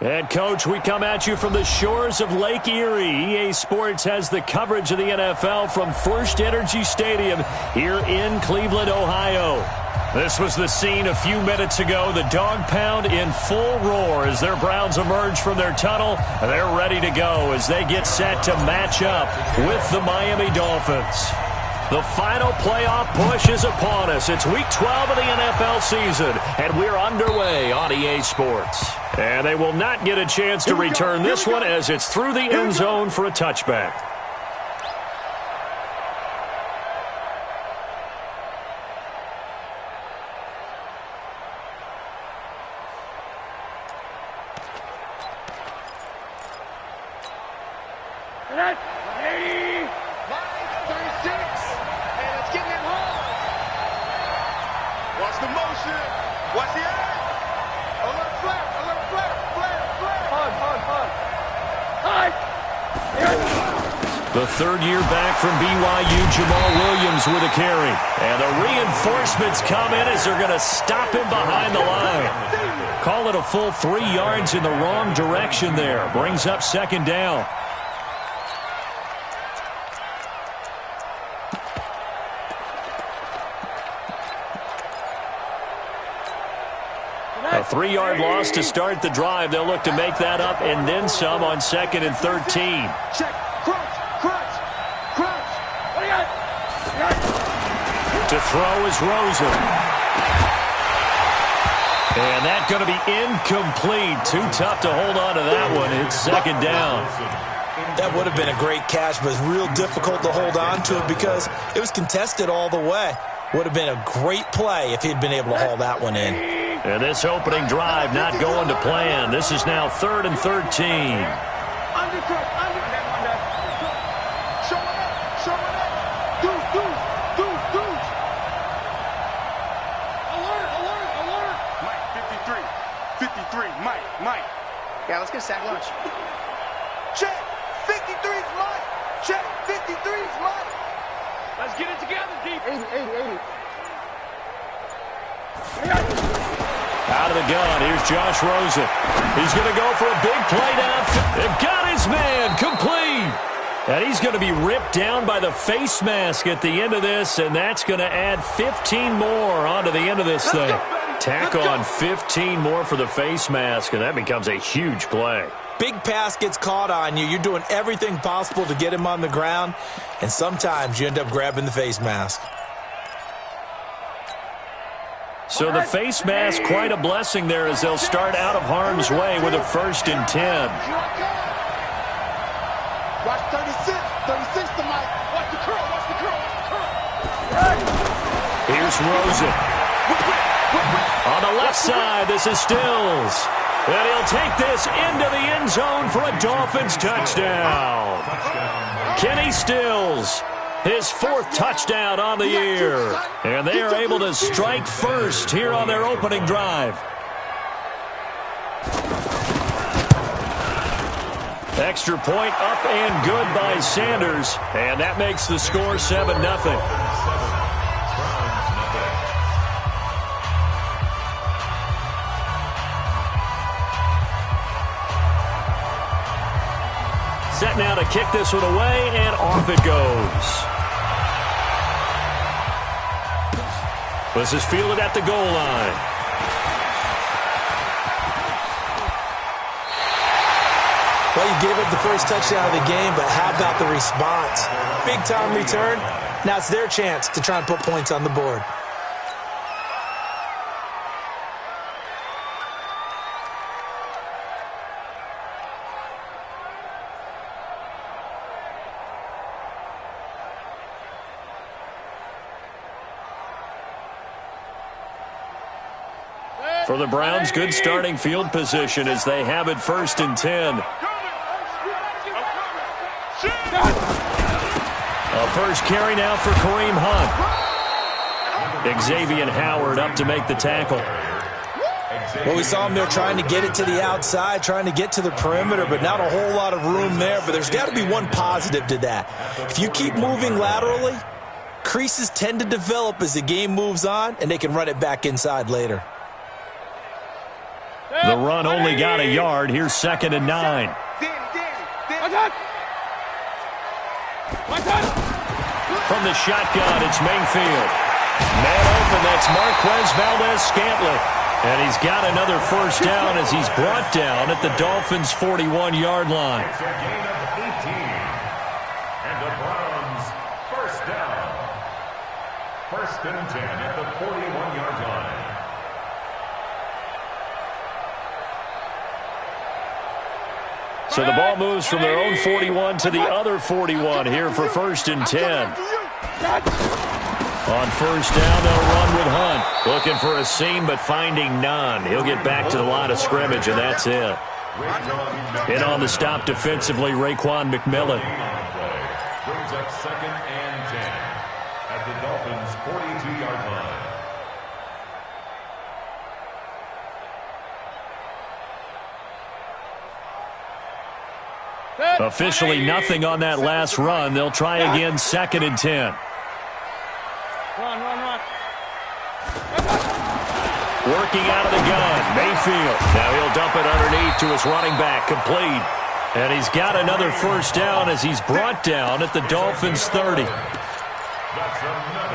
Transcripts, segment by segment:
And, Coach, we come at you from the shores of Lake Erie. EA Sports has the coverage of the NFL from First Energy Stadium here in Cleveland, Ohio. This was the scene a few minutes ago. The dog pound in full roar as their Browns emerge from their tunnel. They're ready to go as they get set to match up with the Miami Dolphins. The final playoff push is upon us. It's Week 12 of the NFL season, and we're underway on EA Sports. And they will not get a chance to return this one as it's through the end zone for a touchback. The third-year back from BYU, Jamal Williams with a carry. And the reinforcements come in as they're going to stop him behind the line. Call it a full 3 yards in the wrong direction there. Brings up second down. A 3-yard loss to start the drive. They'll look to make that up and then some on 2nd and 13. To throw is Rosen. And that's going to be incomplete. Too tough to hold on to that one. It's second down. That would have been a great catch, but it's real difficult to hold on to it because it was contested all the way. Would have been a great play if he'd been able to haul that one in. And this opening drive not going to plan. This is now 3rd and 13. Yeah, let's get a sack lunch. Check. 53's mine. Check. 53's mine. Let's get it together, deep. 80. Out of the gun. Here's Josh Rosen. He's going to go for a big play down. They've got his man complete. And he's going to be ripped down by the face mask at the end of this, and that's going to add 15 more onto the end of this thing. Tack on 15 more for the face mask, and that becomes a huge play. Big pass gets caught on you. You're doing everything possible to get him on the ground, and sometimes you end up grabbing the face mask. So the face mask, quite a blessing there as they'll start out of harm's way with a 1st and 10. Watch 36. 36 to Mike. Watch the curl. Watch the curl. Watch the curl. Here's Rosen. On the left side, this is Stills. And he'll take this into the end zone for a Dolphins touchdown. Kenny Stills, his 4th touchdown on the year. And they are able to strike first here on their opening drive. Extra point up and good by Sanders. And that makes the score 7-0. Set now to kick this one away, and off it goes. This is fielded at the goal line. Well, you gave up the first touchdown of the game, but how about the response? Big-time return. Now it's their chance to try and put points on the board. For the Browns, good starting field position as they have it 1st and 10. A first carry now for Kareem Hunt. Xavier Howard up to make the tackle. Well, we saw him there trying to get it to the outside, trying to get to the perimeter, but not a whole lot of room there. But there's got to be one positive to that. If you keep moving laterally, creases tend to develop as the game moves on, and they can run it back inside later. The run only got a yard. Here's 2nd and 9. From the shotgun, it's Mayfield. Man open, that's Marquez Valdez-Scantling. And he's got another first down as he's brought down at the Dolphins' 41-yard line. It's a gain of 18. And the Browns first down. 1st and 10 at the 41-yard line. So the ball moves from their own 41 to the other 41 here for 1st and 10. On first down, they'll run with Hunt. Looking for a seam, but finding none. He'll get back to the line of scrimmage, and that's it. In on the stop defensively, Raekwon McMillan. Brings up 2nd and 10 at the Dolphins' 42-yard line. Officially nothing on that last run. They'll try again, 2nd and 10. Run. Working out of the gun, Mayfield. Now he'll dump it underneath to his running back, complete. And he's got another first down as he's brought down at the Dolphins' 30. That's another.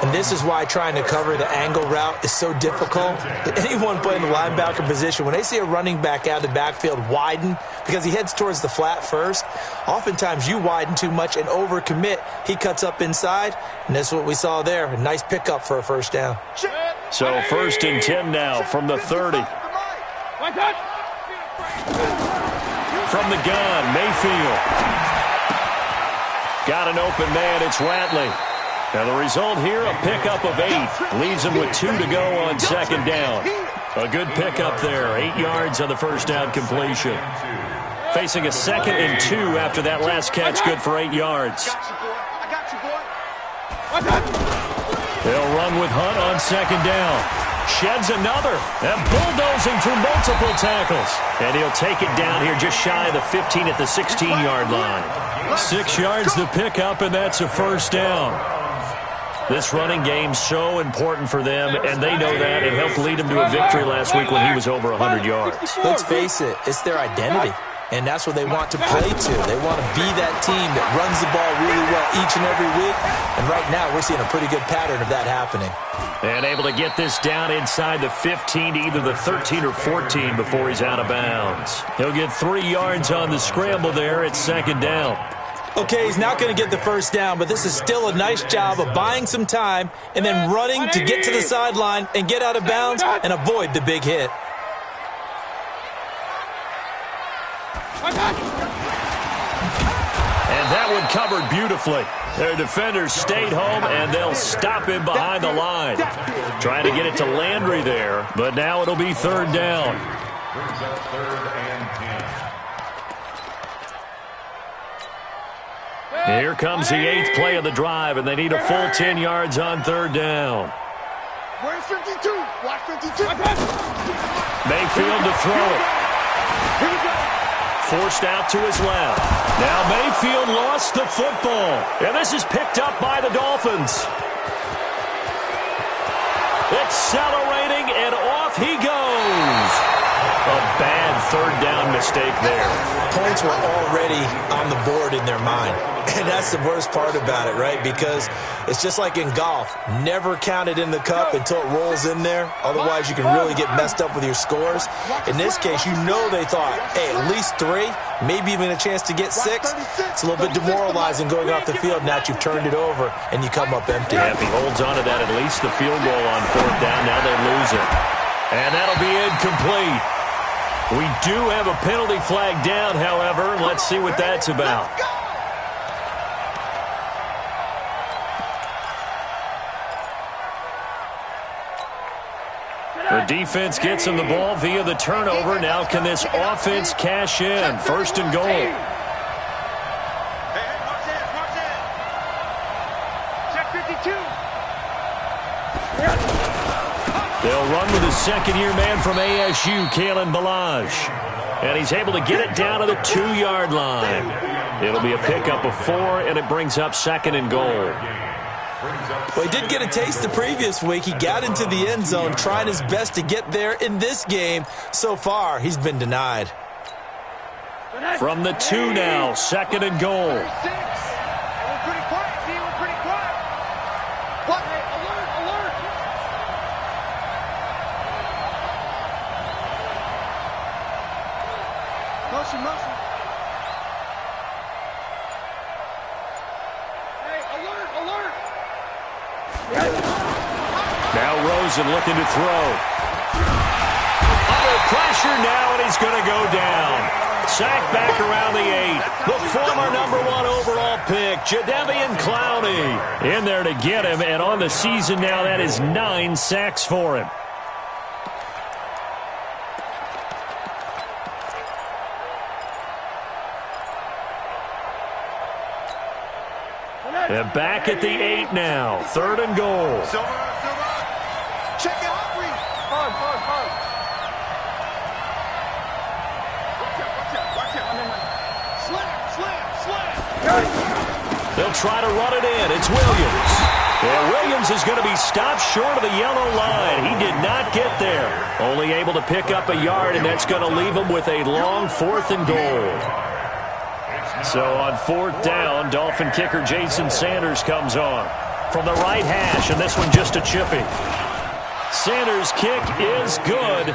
And this is why trying to cover the angle route is so difficult. Anyone playing the linebacker position, when they see a running back out of the backfield widen because he heads towards the flat first, oftentimes you widen too much and overcommit. He cuts up inside, and that's what we saw there. A nice pickup for a first down. So 1st and 10 now from the 30. From the gun, Mayfield. Got an open man, it's Ratley. Now the result here, a pickup of 8. Leaves him with 2 to go on 2nd down. A good pickup there, 8 yards on the first down completion. Facing a 2nd and 2 after that last catch, good for 8 yards. I got you, boy. They'll run with Hunt on 2nd down. Sheds another. And bulldozing through multiple tackles. And he'll take it down here just shy of the 15 at the 16-yard line. 6 yards the pickup, and that's a first down. This running game so important for them, and they know that. It helped lead them to a victory last week when he was over 100 yards. Let's face it, it's their identity. And that's what they want to play to. They want to be that team that runs the ball really well each and every week. And right now, we're seeing a pretty good pattern of that happening. And able to get this down inside the 15 to either the 13 or 14 before he's out of bounds. He'll get 3 yards on the scramble there at 2nd down. Okay, he's not going to get the first down, but this is still a nice job of buying some time and then running to get to the sideline and get out of bounds and avoid the big hit. And that one covered beautifully. Their defenders stayed home, and they'll stop him behind the line. Trying to get it to Landry there, but now it'll be 3rd down. Brings up 3rd and 10. Here comes the 8th play of the drive, and they need a full 10 yards on 3rd down. Where's 52? Watch 52. Mayfield to throw it. Here we go. Forced out to his left. Now Mayfield lost the football. And this is picked up by the Dolphins. Accelerating, and off he goes. A bad 3rd down mistake there. Points were already on the board in their mind. And that's the worst part about it, right? Because it's just like in golf. Never count it in the cup until it rolls in there. Otherwise, you can really get messed up with your scores. In this case, you know they thought, hey, at least 3, maybe even a chance to get 6. It's a little bit demoralizing going off the field now that you've turned it over and you come up empty. Yeah, if he holds on to that, at least the field goal on 4th down. Now they lose it. And that'll be incomplete. We do have a penalty flag down, however. Let's see what that's about. The defense gets him the ball via the turnover. Now can this offense cash in? 1st and goal. Hey, march in. Check 52. They'll run with a 2nd-year man from ASU, Kalen Ballage. And he's able to get it down to the 2-yard line. It'll be a pickup of 4, and it brings up 2nd and goal. Well, he did get a taste the previous week. He got into the end zone trying his best to get there in this game. So far, he's been denied. From the 2 now, 2nd and goal. We're pretty quiet, D. We're pretty quiet. What? Hey, alert, alert. Motion, motion. Hey, alert, alert. Now Rosen looking to throw. Under pressure now, and he's going to go down. Sacked back around the 8. The former #1 overall pick, Jadeveon Clowney, in there to get him. And on the season now, that is 9 sacks for him. And back at the 8 now. 3rd and goal. Silver. Check it out, Reed. Hard. Watch out. Slam. They'll try to run it in. It's Williams. And Williams is going to be stopped short of the yellow line. He did not get there. Only able to pick up a yard, and that's going to leave him with a long 4th and goal. So on 4th down, Dolphin kicker Jason Sanders comes on from the right hash, and this one just a chippy. Sanders' kick is good,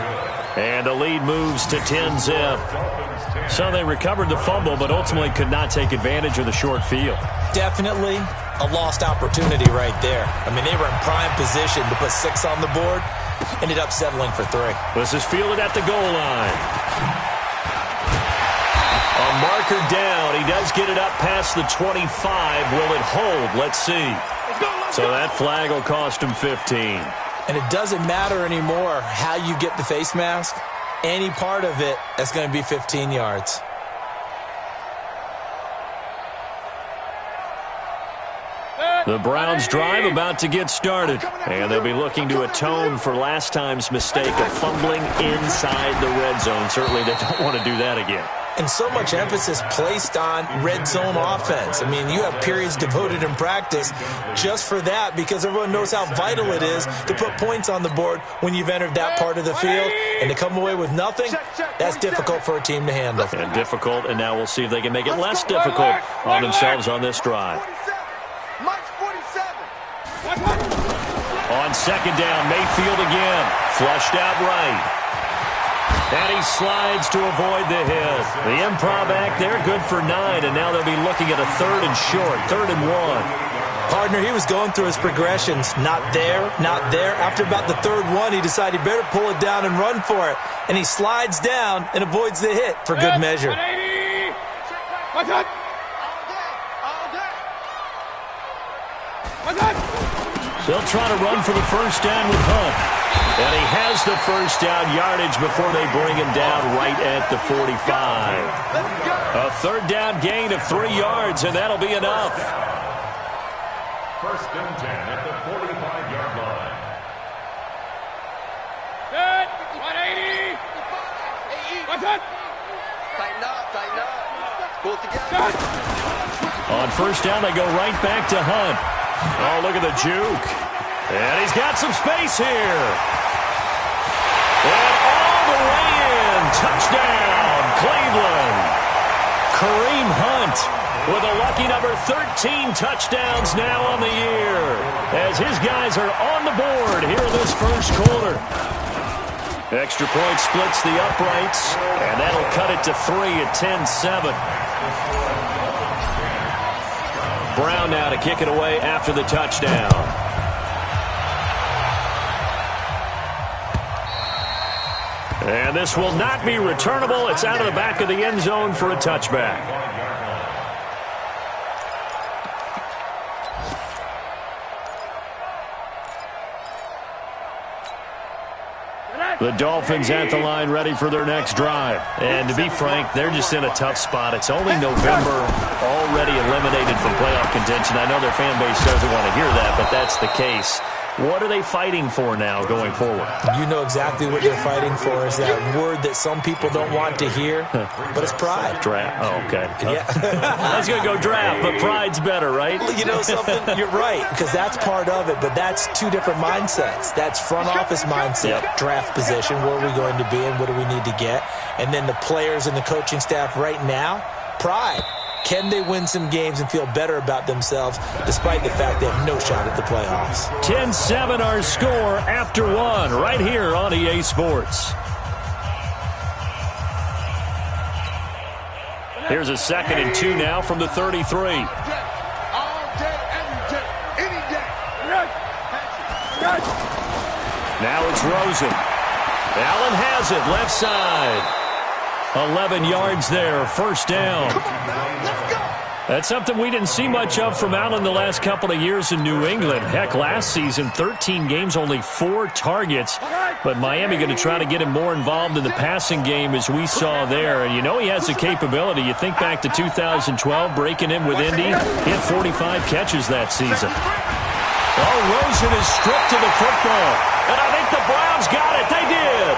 and the lead moves to 10-zip. So they recovered the fumble, but ultimately could not take advantage of the short field. Definitely a lost opportunity right there. I mean, they were in prime position to put 6 on the board, ended up settling for 3. This is fielded at the goal line. A marker down. He does get it up past the 25. Will it hold? Let's see. So that flag will cost him 15. And it doesn't matter anymore how you get the face mask. Any part of it, that's going to be 15 yards. The Browns drive about to get started, and they'll be looking to atone for last time's mistake of fumbling inside the red zone. Certainly they don't want to do that again. And so much emphasis placed on red zone offense. I mean, you have periods devoted in practice just for that, because everyone knows how vital it is to put points on the board when you've entered that part of the field. And to come away with nothing, that's difficult for a team to handle. And difficult, and now we'll see if they can make it less difficult on themselves on this drive. On 2nd down, Mayfield again. Flushed out right. And he slides to avoid the hit. The improv act there, good for 9, and now they'll be looking at a 3rd and short, 3rd and 1. Partner, he was going through his progressions. Not there, not there. After about the 3rd one, he decided he better pull it down and run for it. And he slides down and avoids the hit for good measure. What's up? They'll try to run for the 1st down with Hunt. And he has the 1st down yardage before they bring him down right at the 45. A 3rd down gain of 3 yards, and that'll be enough. 1st and 10 at the 45-yard line. Good. 180. What's up? Tighten up. Pull it together. On 1st down, they go right back to Hunt. Oh, look at the juke. And he's got some space here. And all the way in. Touchdown, Cleveland. Kareem Hunt with a lucky number 13 touchdowns now on the year, as his guys are on the board here in this 1st quarter. Extra point splits the uprights, and that'll cut it to 3 at 10-7. Brown now to kick it away after the touchdown. And this will not be returnable. It's out of the back of the end zone for a touchback. The Dolphins at the line ready for their next drive. And to be frank, they're just in a tough spot. It's only November, already eliminated from playoff contention. I know their fan base doesn't want to hear that, but that's the case. What are they fighting for now going forward? You know exactly what they're fighting for. Is that word that some people don't want to hear, but it's pride. Draft. Oh, okay. Yeah. I was going to go draft, but pride's better, right? You know something? You're right, because that's part of it, but that's two different mindsets. That's front office mindset, draft position, where are we going to be and what do we need to get? And then the players and the coaching staff right now, pride. Can they win some games and feel better about themselves despite the fact they have no shot at the playoffs? 10-7 our score after one right here on EA Sports. Here's a 2nd and 2 now from the 33. All day, every day, any day. Now it's Rosen. Allen has it, left side. 11 yards there, first down. Come on, man, let's go. That's something we didn't see much of from Allen the last couple of years in New England. Heck, last season, 13 games, only 4 targets. But Miami going to try to get him more involved in the passing game as we saw there. And you know he has the capability. You think back to 2012, breaking in with Indy. He had 45 catches that season. Oh, Rosen is stripped to the football. And I think the Browns got it. They did.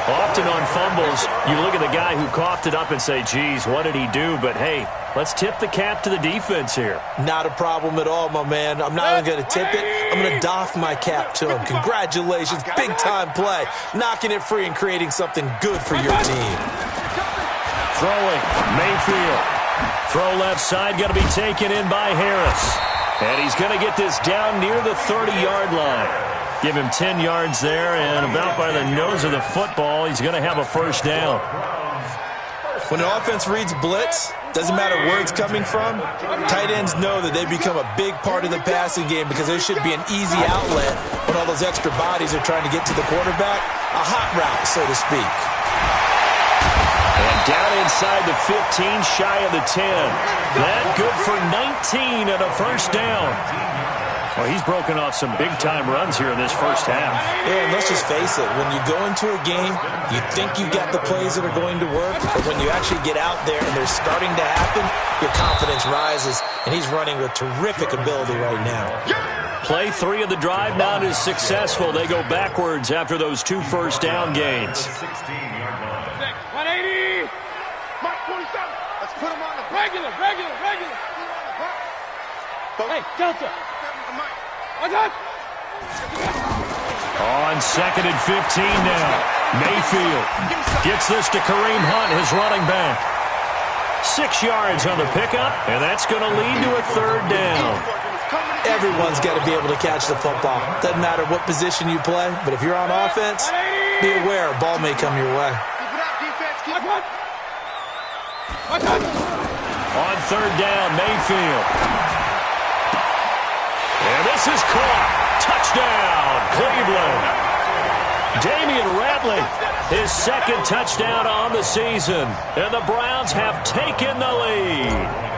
Often on fumbles, you look at the guy who coughed it up and say, geez, what did he do? But, hey, let's tip the cap to the defense here. Not a problem at all, my man. I'm not even going to tip it. I'm going to doff my cap to him. Congratulations. Big-time play. Knocking it free and creating something good for your team. Throwing. Mayfield. Throw left side. Going to be taken in by Harris. And he's going to get this down near the 30-yard line. Give him 10 yards there, and about by the nose of the football, he's going to have a first down. When an offense reads blitz, doesn't matter where it's coming from, tight ends know that they become a big part of the passing game because there should be an easy outlet when all those extra bodies are trying to get to the quarterback. A hot route, so to speak. And down inside the 15, shy of the 10. That good for 19 and a first down. Well, he's broken off some big-time runs here in this first half. Yeah, and let's just face it. When you go into a game, you think you got the plays that are going to work, but when you actually get out there and they're starting to happen, your confidence rises, and he's running with terrific ability right now. Play 3 of the drive not as successful. They go backwards after those 2 first down gains. 180. Mike 27. Let's put him on the regular. Hey, Delta. On 2nd and 15 now. Mayfield gets this to Kareem Hunt, his running back. 6 yards on the pickup, and that's going to lead to a third down. Everyone's got to be able to catch the football. Doesn't matter what position you play, but if you're on offense, be aware a ball may come your way. On third down, Mayfield. And this is caught. Touchdown, Cleveland. Damian Ratley, his 2nd touchdown on the season. And the Browns have taken the lead.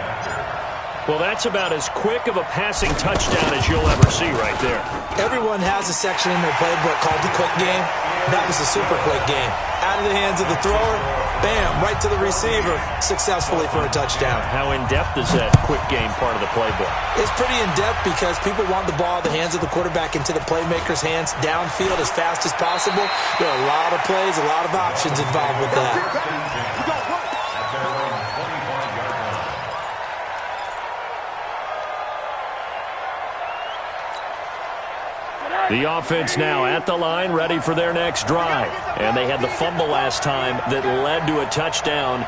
Well, that's about as quick of a passing touchdown as you'll ever see right there. Everyone has a section in their playbook called the quick game. That was a super quick game. Out of the hands of the thrower, bam, right to the receiver, successfully for a touchdown. How in-depth is that quick game part of the playbook? It's pretty in-depth because people want the ball in the hands of the quarterback into the playmaker's hands downfield as fast as possible. There are a lot of plays, a lot of options involved with that. The offense now at the line, ready for their next drive. And they had the fumble last time that led to a touchdown.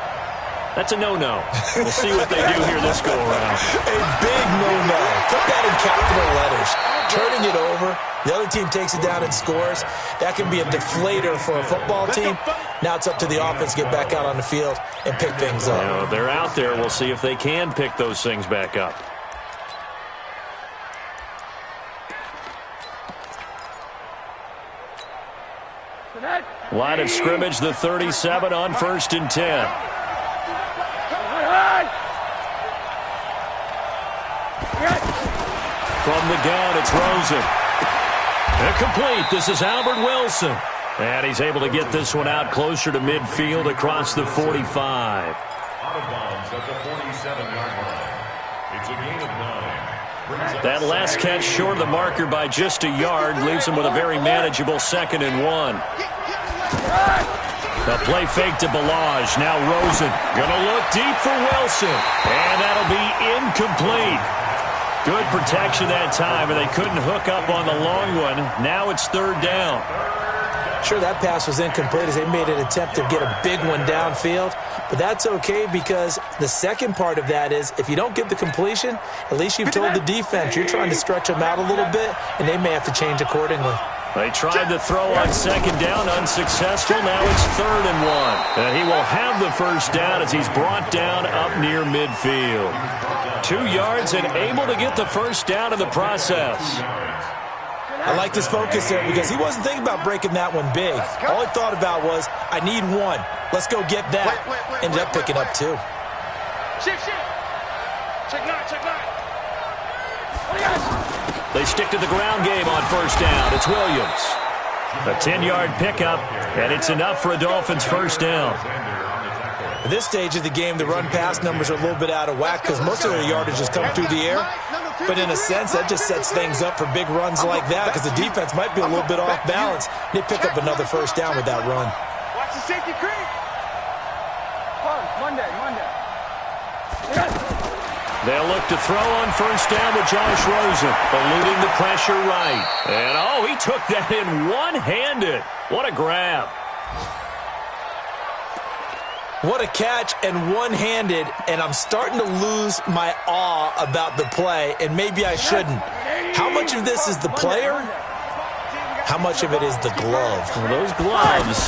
That's a no-no. We'll see what they do here this go-around. A big no-no. Put that in capital letters. Turning it over, the other team takes it down and scores. That can be a deflator for a football team. Now it's up to the offense to get back out on the field and pick things up. Now, they're out there. We'll see if they can pick those things back up. Line of scrimmage, the 37 on 1st and 10. From the gun, it's Rosen. Incomplete. This is Albert Wilson. And he's able to get this one out closer to midfield across the 45. Out of bounds at the 47-yard line. It's a gain of 9. That last catch short of the marker by just a yard leaves him with a very manageable 2nd and 1. The play fake to Balaj. Now Rosen going to look deep for Wilson. And that'll be incomplete. Good protection that time, and they couldn't hook up on the long one. Now it's 3rd down. Sure, that pass was incomplete as they made an attempt to get a big one downfield. But that's okay because the second part of that is if you don't get the completion, at least you've told the defense you're trying to stretch them out a little bit, and they may have to change accordingly. They tried to throw on 2nd down, unsuccessful. Now it's 3rd and 1. And he will have the 1st down as he's brought down up near midfield. 2 yards and able to get the 1st down in the process. I like his focus there because he wasn't thinking about breaking that one big. All he thought about was, I need 1. Let's go get that. Ended up picking up 2. Shift. Check 9. They stick to the ground game on 1st down. It's Williams. A 10-yard pickup, and it's enough for a Dolphins 1st down. At this stage of the game, the run-pass numbers are a little bit out of whack because most of their yardage has come through the air. But in a sense, that just sets things up for big runs like that because the defense might be a little bit off balance. They pick up another 1st down with that run. Watch the safety creep. Monday. They'll look to throw on 1st down with Josh Rosen, eluding the pressure right. And, he took that in one-handed. What a grab. What a catch and one-handed, and I'm starting to lose my awe about the play, and maybe I shouldn't. How much of this is the player? How much of it is the glove? Well, those gloves,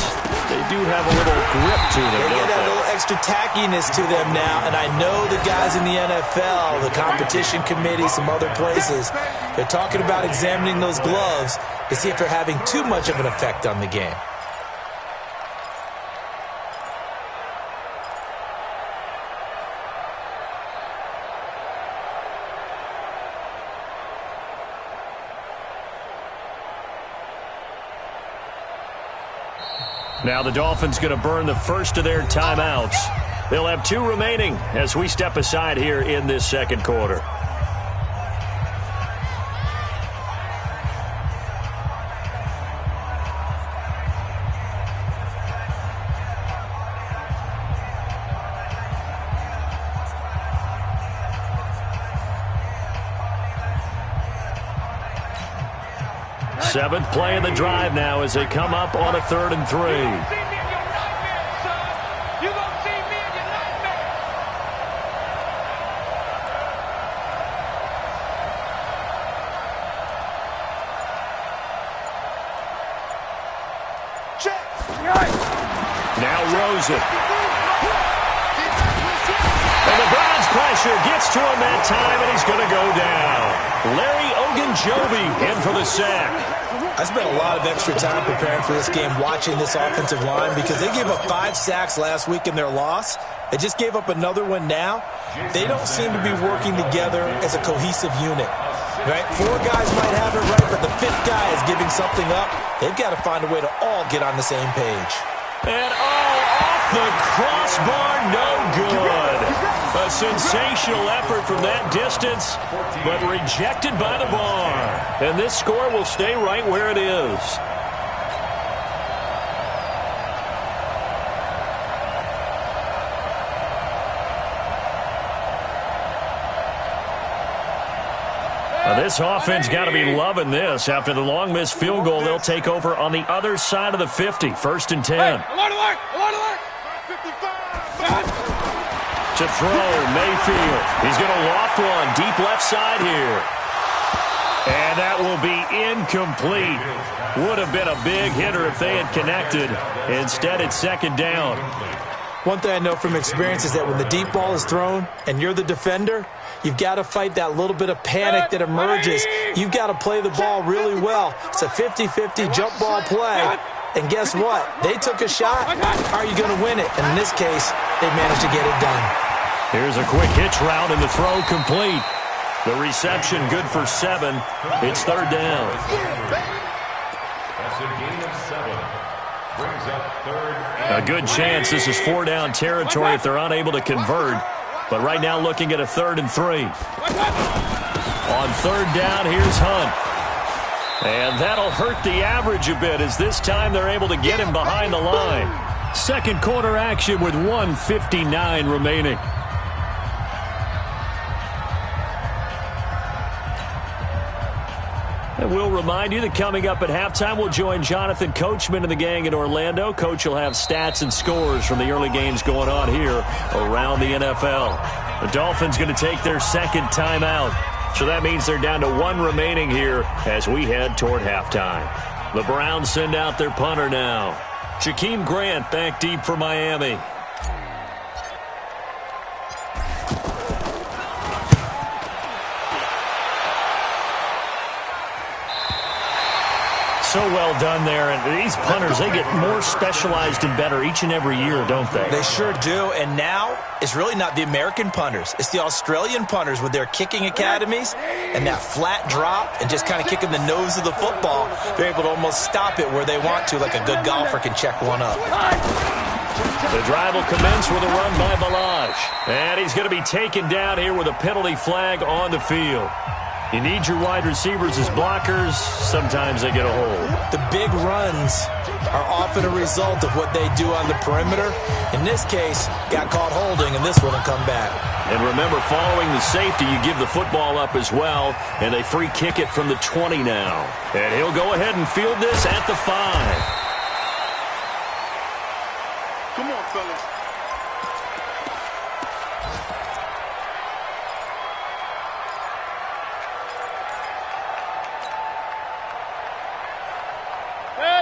they do have a little grip to them, They don't get a they? little extra tackiness to them now, and I know the guys in the NFL, the competition committee, some other places, they're talking about examining those gloves to see if they're having too much of an effect on the game. Now the Dolphins going to burn the first of their timeouts. They'll have 2 remaining as we step aside here in this 2nd quarter. Seventh play of the drive now as they come up on a 3rd and 3. Now Rosen. And the Browns pressure gets to him that time, and he's going to go down. Larry Ogunjobi in for the sack. I spent a lot of extra time preparing for this game watching this offensive line because they gave up 5 sacks last week in their loss. They just gave up another one now. They don't seem to be working together as a cohesive unit. Right? 4 guys might have it right, but the 5th guy is giving something up. They've got to find a way to all get on the same page. And off the crossbar, no good. A sensational effort from that distance, but rejected by the bar. And this score will stay right where it is. Now this offense got to be loving this. After the long missed field goal, they'll take over on the other side of the 50, 1st and 10. To throw, Mayfield. He's going to loft one deep left side here. And that will be incomplete. Would have been a big hitter if they had connected. Instead, it's 2nd down. One thing I know from experience is that when the deep ball is thrown and you're the defender, you've got to fight that little bit of panic that emerges. You've got to play the ball really well. It's a 50-50 jump ball play. And guess what? They took a shot. Are you going to win it? And in this case, they managed to get it done. Here's a quick hitch route and the throw complete. The reception good for 7. It's 3rd down. That's a gain of 7. Brings up 3rd. A good chance this is 4-down territory if they're unable to convert. But right now looking at a 3rd and 3. On third down, here's Hunt. And that'll hurt the average a bit as this time they're able to get him behind the line. Second quarter action with 1:59 remaining. And we'll remind you that coming up at halftime, we'll join Jonathan Coachman and the gang in Orlando. Coach will have stats and scores from the early games going on here around the NFL. The Dolphins going to take their second timeout. So that means they're down to one remaining here as we head toward halftime. The Browns send out their punter now. Jakeem Grant back deep for Miami. So well done there. And these punters, they get more specialized and better each and every year, don't they? They sure do. And now it's really not the American punters. It's the Australian punters with their kicking academies and that flat drop and just kind of kicking the nose of the football. They're able to almost stop it where they want to, like a good golfer can check one up. The drive will commence with a run by Balaj. And he's going to be taken down here with a penalty flag on the field. You need your wide receivers as blockers. Sometimes they get a hold. The big runs are often a result of what they do on the perimeter. In this case, got caught holding, and this one will come back. And remember, following the safety, you give the football up as well, and they free kick it from the 20 now. And he'll go ahead and field this at the 5. Come on, fellas.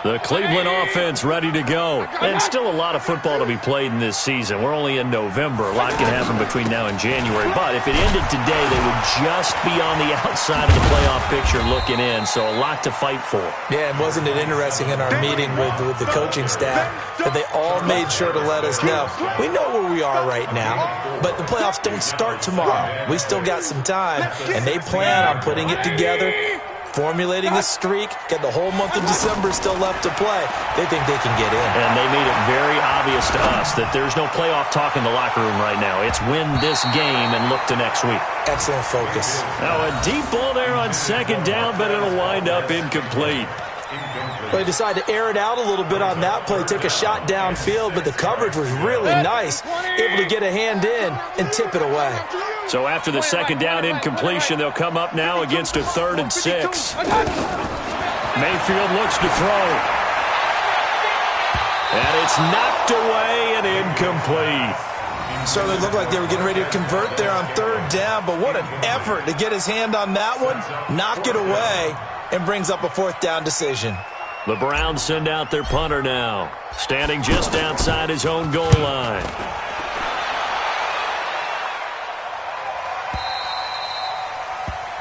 The Cleveland offense ready to go. And still a lot of football to be played in this season. We're only in November. A lot can happen between now and January. But if it ended today, they would just be on the outside of the playoff picture looking in. So a lot to fight for. Yeah, and wasn't it interesting in our meeting with the coaching staff that they all made sure to let us know, we know where we are right now, but the playoffs don't start tomorrow. We still got some time, and they plan on putting it together, formulating a streak, got the whole month of December still left to play. They think they can get in. And they made it very obvious to us that there's no playoff talk in the locker room right now. It's win this game and look to next week. Excellent focus. Now a deep ball there on second down, but it'll wind up incomplete. Well, they decided to air it out a little bit on that play, take a shot downfield, but the coverage was really nice, able to get a hand in and tip it away. So after the second down incompletion, they'll come up now against a 3rd and 6. Mayfield looks to throw. And it's knocked away and incomplete. Certainly looked like they were getting ready to convert there on 3rd down, but what an effort to get his hand on that one, knock it away, and brings up a 4th down decision. The Browns send out their punter now, standing just outside his own goal line.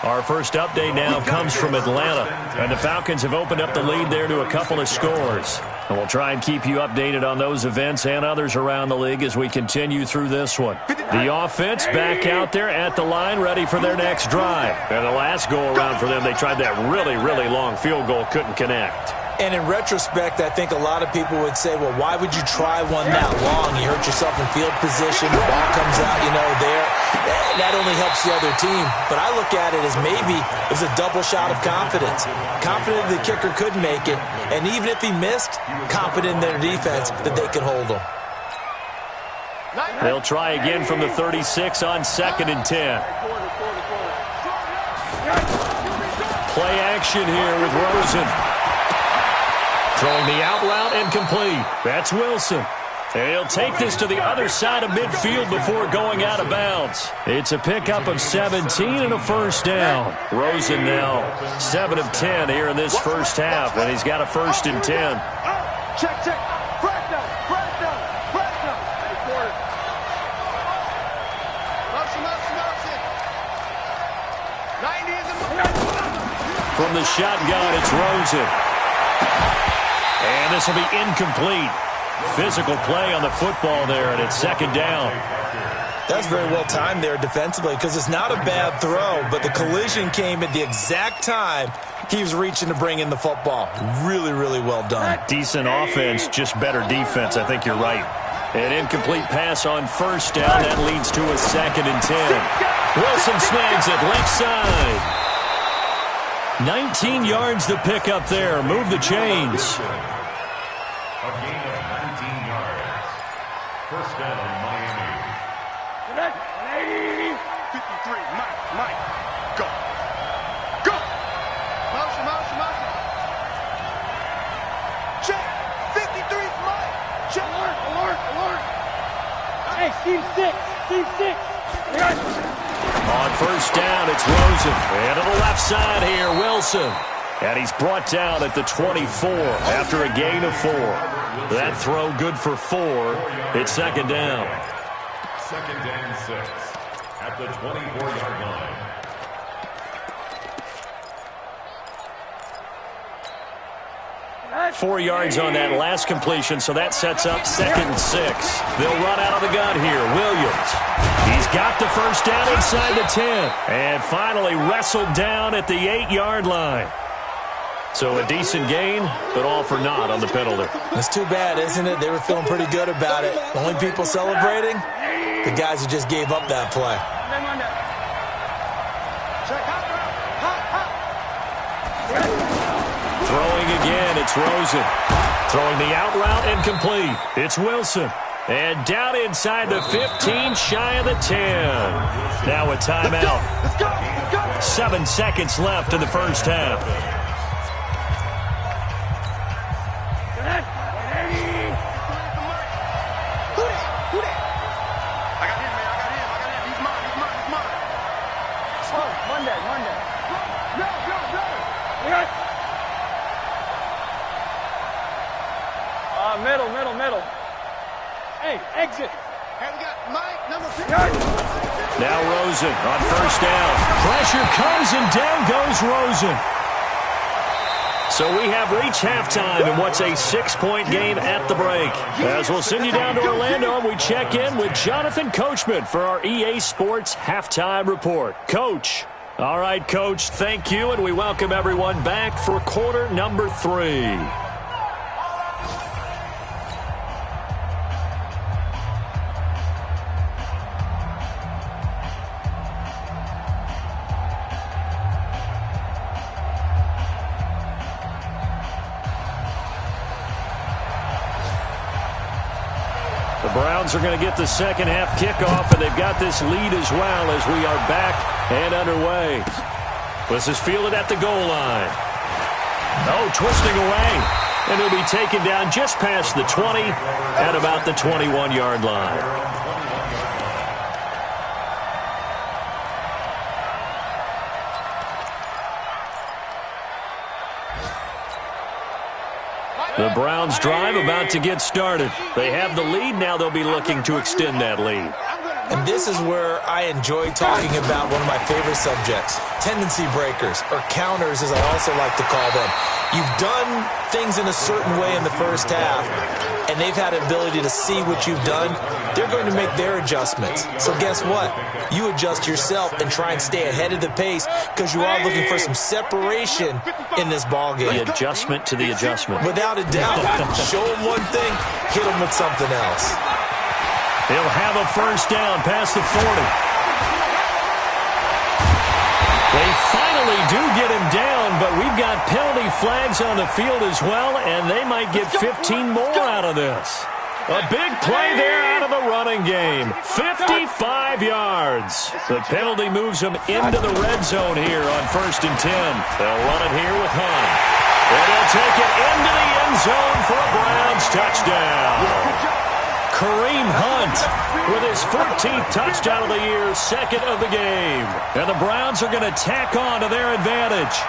Our first update now comes from Atlanta, and the Falcons have opened up the lead there to a couple of scores. And we'll try and keep you updated on those events and others around the league as we continue through this one. The offense back out there at the line, ready for their next drive. And the last go-around for them, they tried that really, really long field goal, couldn't connect. And in retrospect, I think a lot of people would say, well, why would you try one that long? You hurt yourself in field position, the ball comes out, there. That only helps the other team. But I look at it as maybe it was a double shot of confidence. Confident the kicker could make it, and even if he missed, confident in their defense that they could hold him. They'll try again from the 36 on 2nd and 10. Play action here with Rosen. Throwing the out route and complete. That's Wilson. And he'll take this to the other side of midfield before going out of bounds. It's a pickup of 17 and a 1st down. Rosen now 7 of 10 here in this first half, and he's got a 1st and 10. Check. Press down. Hey, quarter. Motion. 90 is the From the shotgun, it's Rosen. And this will be incomplete. Physical play on the football there, and it's 2nd down. That's very well timed there defensively because it's not a bad throw, but the collision came at the exact time he was reaching to bring in the football. Really, really well done. Decent offense, just better defense. I think you're right. An incomplete pass on 1st down. That leads to a 2nd and 10. Wilson snags it left side. 19 yards to pick up there. Move the chains. A gain of 19 yards. First down, Miami. 53, Mike, go. Go! Motion. Check, 53's Mike. Check. Alert. Hey, Steve 6. On first down, it's Rosen. And to the left side here, Wilson. And he's brought down at the 24 after a gain of 4. That throw good for 4. It's second down. Second and 6 at the 24-yard line. 4 yards on that last completion, so that sets up second and 6. They'll run out of the gun here. Williams. He's got the first down inside the 10. And finally wrestled down at the 8-yard line. So a decent gain, but all for naught on the penalty. That's too bad, isn't it? They were feeling pretty good about it. The only people celebrating, the guys who just gave up that play. Throwing again, it's Rosen. Throwing the out route and complete. It's Wilson. And down inside the 15, shy of the 10. Now a timeout. Let's go. 7 seconds left in the first half. Who that? I got him, man. He's mine. Monday. Middle. Hey, exit. And we got Mike, number 50. Now Rosen on first down. Pressure comes and down goes Rosen. So we have reached halftime in what's a 6-point game at the break. As we'll send you down to Orlando, and we check in with Jonathan Coachman for our EA Sports Halftime Report. Coach. All right, Coach, thank you, and we welcome everyone back for quarter number 3. The Browns are going to get the second half kickoff, and they've got this lead as well as we are back and underway. This is fielded at the goal line. Oh, twisting away. And he'll be taken down just past the 20 at about the 21-yard line. The Browns drive about to get started. They have the lead. Now they'll be looking to extend that lead. And this is where I enjoy talking about one of my favorite subjects, tendency breakers, or counters as I also like to call them. You've done things in a certain way in the first half, and they've had the ability to see what you've done. They're going to make their adjustments. So guess what? You adjust yourself and try and stay ahead of the pace because you are looking for some separation in this ballgame. The adjustment to the adjustment. Without a doubt. Show them one thing, hit them with something else. He'll have a first down past the 40. They finally do get him down, but we've got penalty flags on the field as well, and they might get 15 more out of this. A big play there out of the running game. 55 yards. The penalty moves them into the red zone here on 1st and 10. They'll run it here with Hunt. And he'll take it into the end zone for a Browns touchdown. Kareem Hunt with his 14th touchdown of the year, second of the game. And the Browns are going to tack on to their advantage.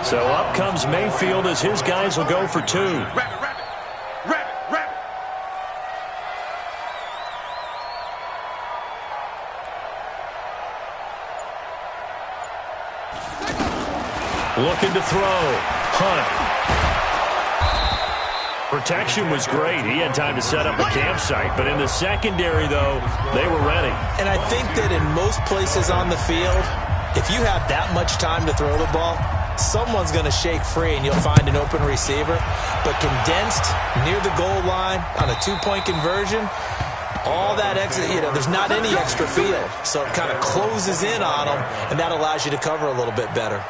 So up comes Mayfield as his guys will go for 2. Looking to throw. Hunt. Protection was great. He had time to set up a campsite. But in the secondary, though, they were ready. And I think that in most places on the field, if you have that much time to throw the ball, someone's going to shake free and you'll find an open receiver. But condensed near the goal line on a two-point conversion, all that extra, there's not any extra field. So it kind of closes in on them, and that allows you to cover a little bit better.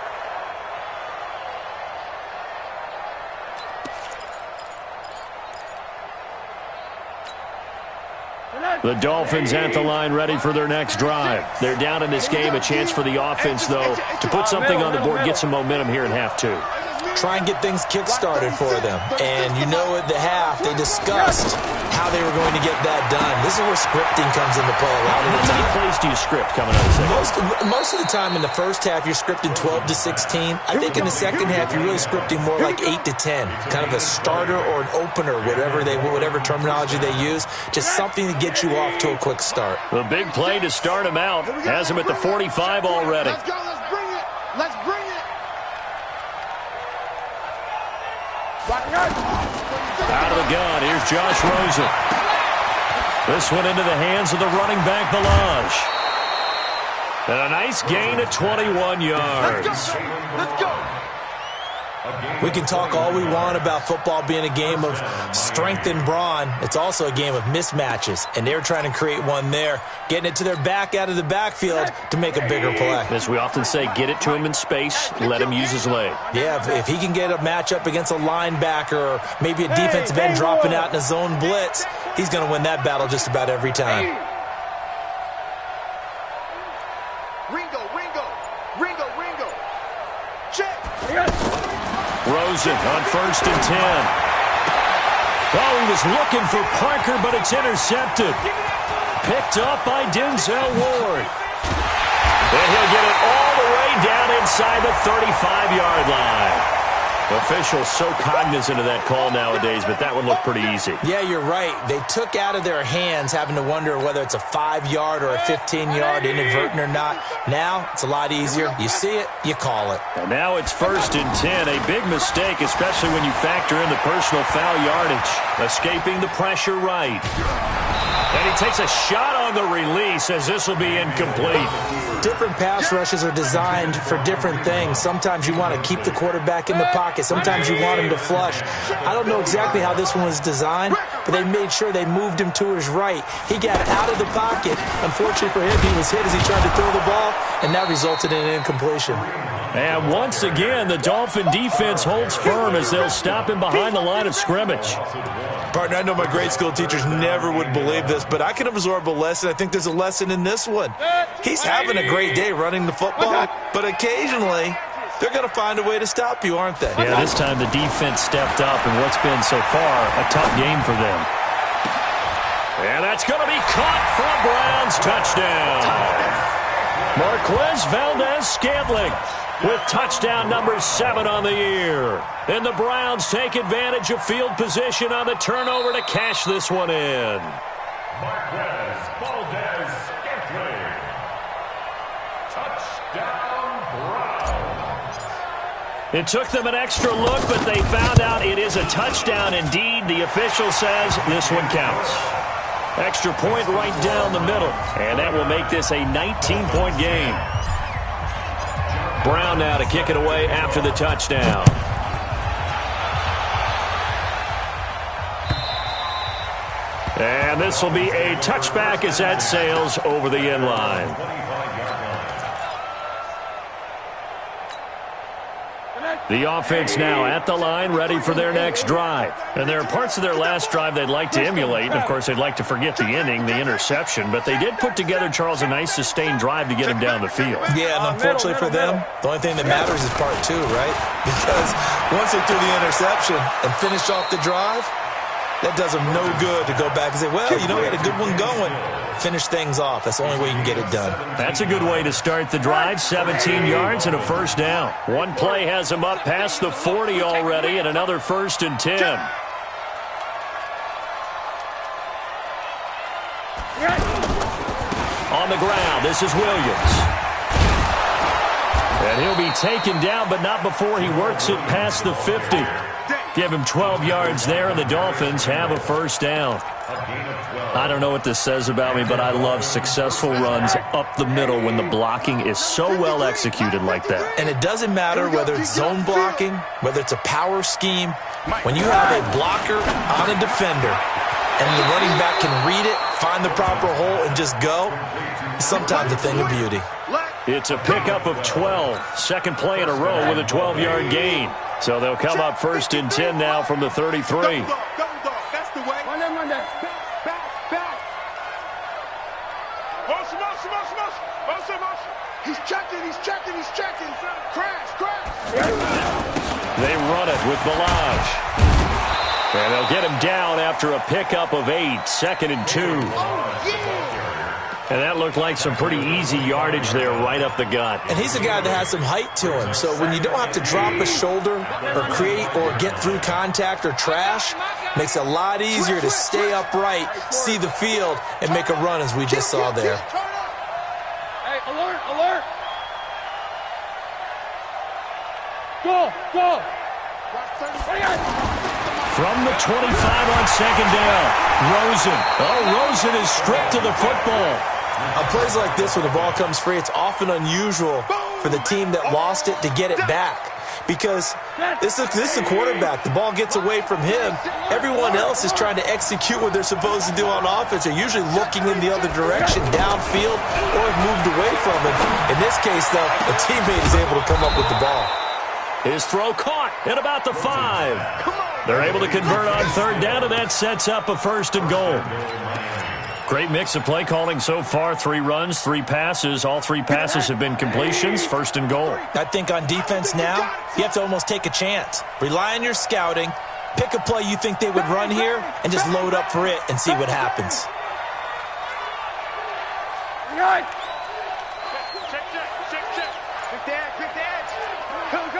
The Dolphins at the line ready for their next drive. They're down in this game. A chance for the offense, though, to put something on the board, get some momentum here in half two. Try and get things kick-started for them. And at the half, they discussed how they were going to get that done. This is where scripting comes into play a lot of the time. How many plays do you script coming out of the second? Most of the time in the first half, you're scripting 12 to 16. I think in the second half, you're really scripting more like 8 to 10. Kind of a starter or an opener, whatever terminology they use. Just something to get you off to a quick start. The big play to start him out has him at the 45 already. Let's go. Let's bring it. Let's bring it. Out of the gun, here's Josh Rosen. This one into the hands of the running back, Balaj. And a nice gain of 21 yards. Let's go. We can talk all we want about football being a game of strength and brawn. It's also a game of mismatches, and they're trying to create one there, getting it to their back out of the backfield to make a bigger play. As we often say, get it to him in space, let him use his leg. Yeah, if he can get a matchup against a linebacker or maybe a defensive end dropping out in a zone blitz, he's going to win that battle just about every time. Ringo. Check. Rosen on 1st and 10. Oh, he was looking for Parker, but it's intercepted. Picked up by Denzel Ward. And he'll get it all the way down inside the 35-yard line. Officials so cognizant of that call nowadays, but that one looked pretty easy. Yeah, you're right. They took out of their hands having to wonder whether it's a 5-yard or a 15-yard, inadvertent or not. Now, it's a lot easier. You see it, you call it. And now it's 1st and 10. A big mistake, especially when you factor in the personal foul yardage. Escaping the pressure right. And he takes a shot on the release as this will be incomplete. Different pass rushes are designed for different things. Sometimes you want to keep the quarterback in the pocket. Sometimes you want him to flush. I don't know exactly how this one was designed, but they made sure they moved him to his right. He got out of the pocket. Unfortunately for him, he was hit as he tried to throw the ball, and that resulted in an incompletion. And once again, the Dolphin defense holds firm as they'll stop him behind the line of scrimmage. Partner, I know my grade school teachers never would believe this, but I can absorb a lesson. I think there's a lesson in this one. He's having a great day running the football, but occasionally they're going to find a way to stop you, aren't they? Yeah, this time the defense stepped up in what's been so far a tough game for them. And that's going to be caught for a Browns touchdown. Marquez Valdez-Scantling with touchdown number 7 on the year. And the Browns take advantage of field position on the turnover to cash this one in. Marquez Valdez-Scantling. Touchdown, Browns. It took them an extra look, but they found out it is a touchdown indeed. The official says this one counts. Extra point right down the middle. And that will make this a 19-point game. Brown now to kick it away after the touchdown. And this will be a touchback as that sails over the end line. The offense now at the line, ready for their next drive. And there are parts of their last drive they'd like to emulate. And, of course, they'd like to forget the inning, the interception. But they did put together, Charles, a nice sustained drive to get him down the field. Yeah, and unfortunately for them, the only thing that matters is part 2, right? Because once they threw the interception and finished off the drive, that does them no good to go back and say, well, we had a good one going. Finish things off. That's the only way you can get it done. That's a good way to start the drive. 17 yards and a first down. One play has him up past the 40 already, and another 1st and 10. On the ground, this is Williams. And he'll be taken down, but not before he works it past the 50. Give him 12 yards there, and the Dolphins have a first down. I don't know what this says about me, but I love successful runs up the middle when the blocking is so well executed like that. And it doesn't matter whether it's zone blocking, whether it's a power scheme. When you have a blocker on a defender and the running back can read it, find the proper hole, and just go, it's sometimes a thing of beauty. It's a pickup of 12. Second play in a row with a 12-yard gain. So they'll come up first and 10 now from the 33. That's the way. Monday. Back. Motion. He's checking. Crash. They run it with Balaj. And they'll get him down after a pickup of 8. 2nd and 2. Oh, yeah. And that looked like some pretty easy yardage there right up the gut. And he's a guy that has some height to him. So when you don't have to drop a shoulder or create or get through contact or trash, makes it a lot easier to stay upright, see the field, and make a run as we just saw there. Hey, alert. Go. From the 25 on second down, Rosen is stripped to the football. On plays like this where the ball comes free, it's often unusual for the team that lost it to get it back. Because this is a quarterback. The ball gets away from him. Everyone else is trying to execute what they're supposed to do on offense. They're usually looking in the other direction, downfield, or have moved away from him. In this case, though, a teammate is able to come up with the ball. His throw caught at about the 5. They're able to convert on third down, and that sets up a first and goal. Great mix of play calling so far. 3 runs, 3 passes. All 3 passes have been completions. First and goal. I think on defense now, you have to almost take a chance. Rely on your scouting. Pick a play you think they would run here and just load up for it and see what happens. Check. Quick the edge. Go.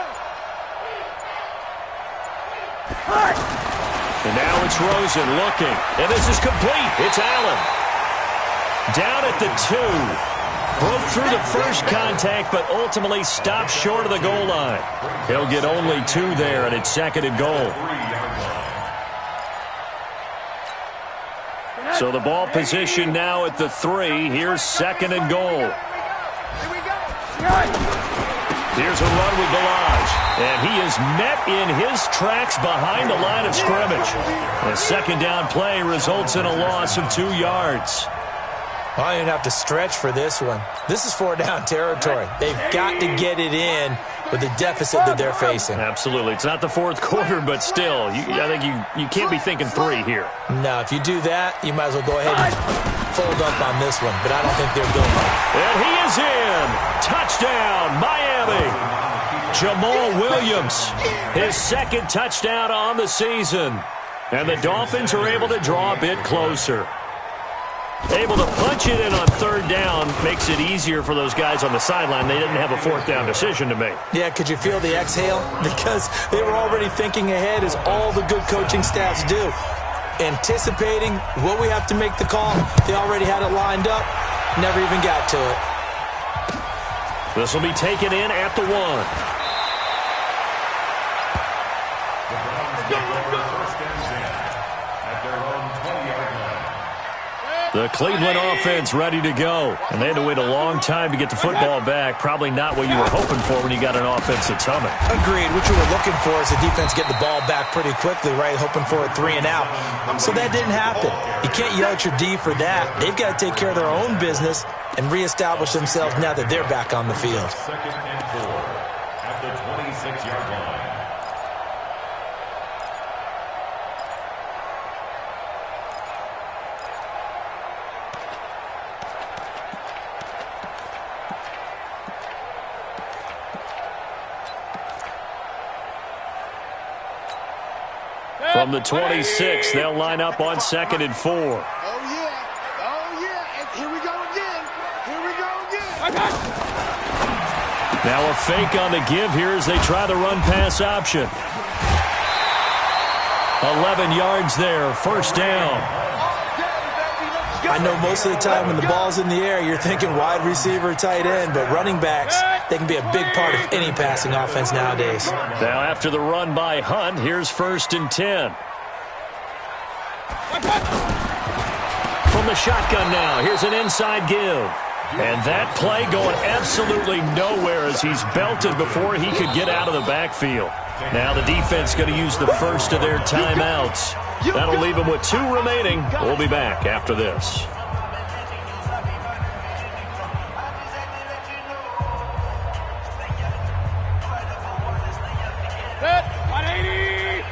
And now it's Rosen looking. And this is complete. It's Allen. Down at the 2. Broke through the first contact, but ultimately stopped short of the goal line. He'll get only 2 there, and it's 2nd and goal. So the ball position now at the 3. Here's 2nd and goal. Here's a run with Balaj. And he is met in his tracks behind the line of scrimmage. A second down play results in a loss of 2 yards. Well, I didn't have to stretch for this one. This is 4-down territory. They've got to get it in with the deficit that they're facing. Absolutely. It's not the 4th quarter, but still, I think you can't be thinking 3 here. No, if you do that, you might as well go ahead and fold up on this one, but I don't think they're doing that. And he is in. Touchdown, Miami. Jamal Williams, his 2nd touchdown on the season. And the Dolphins are able to draw a bit closer. Able to punch it in on third down makes it easier for those guys on the sideline. They didn't have a 4th down decision to make. Yeah, could you feel the exhale? Because they were already thinking ahead, as all the good coaching staffs do. Anticipating what we have to make the call. They already had it lined up. Never even got to it. This will be taken in at the 1. The Cleveland offense ready to go. And they had to wait a long time to get the football back. Probably not what you were hoping for when you got an offense that's humming. Agreed. What you were looking for is the defense get the ball back pretty quickly, right? Hoping for a 3 and out. So that didn't happen. You can't yell at your D for that. They've got to take care of their own business and reestablish themselves now that they're back on the field. 2nd and 4 at the 26-yard line. From the 26, they'll line up on 2nd and 4. Oh, yeah. And here we go again. Now a fake on the give here as they try the run-pass option. 11 yards there, first down. I know most of the time when the ball's in the air, you're thinking wide receiver, tight end, but running backs, they can be a big part of any passing offense nowadays. Now after the run by Hunt, here's 1st and 10. From the shotgun now, here's an inside give. And that play going absolutely nowhere as he's belted before he could get out of the backfield. Now the defense going to use the first of their timeouts. That'll leave them with 2 remaining. We'll be back after this. Set. 180.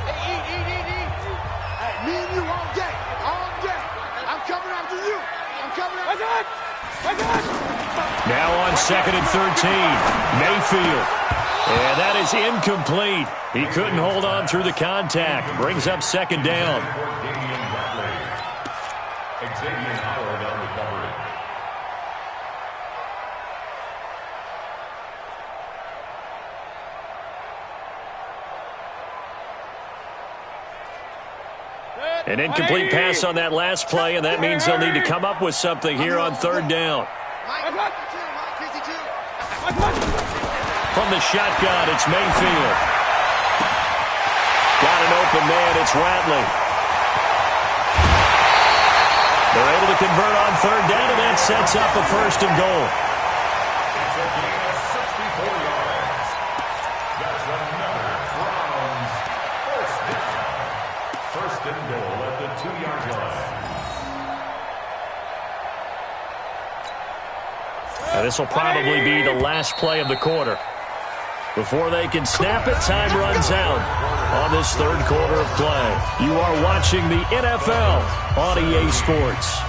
Hey, eat. Hey, me and you all day. All day. I'm coming after you. I'm coming after you. Now on 2nd and 13, Mayfield. And that is incomplete. He couldn't hold on through the contact. Brings up 2nd down. An incomplete pass on that last play, and that means they'll need to come up with something here on 3rd down. From the shotgun, it's Mayfield. Got an open man, it's Ratley. They're able to convert on 3rd down, and that sets up a 1st and goal. It's a gain of 64 yards. That's another Browns 1st down. 1st and goal at the 2-yard line. Now this will probably be the last play of the quarter. Before they can snap it, time runs out on this 3rd quarter of play. You are watching the NFL on EA Sports.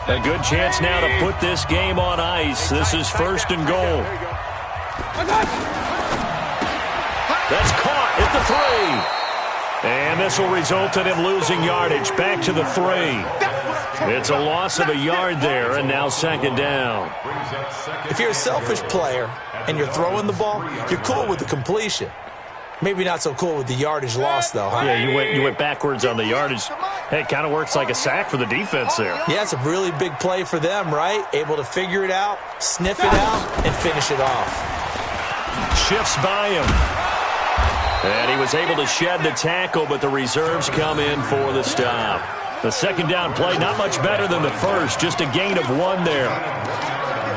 A good chance now to put this game on ice. This is 1st and goal. That's caught at the 3. And this will result in him losing yardage. Back to the 3. It's a loss of a yard there, and now 2nd down. If you're a selfish player and you're throwing the ball, you're cool with the completion. Maybe not so cool with the yardage loss, though, huh? Yeah, you went backwards on the yardage. Hey, it kind of works like a sack for the defense there. Yeah, it's a really big play for them, right? Able to figure it out, sniff it out, and finish it off. Shifts by him. And he was able to shed the tackle, but the reserves come in for the stop. The 2nd down play, not much better than the first, just a gain of 1 there.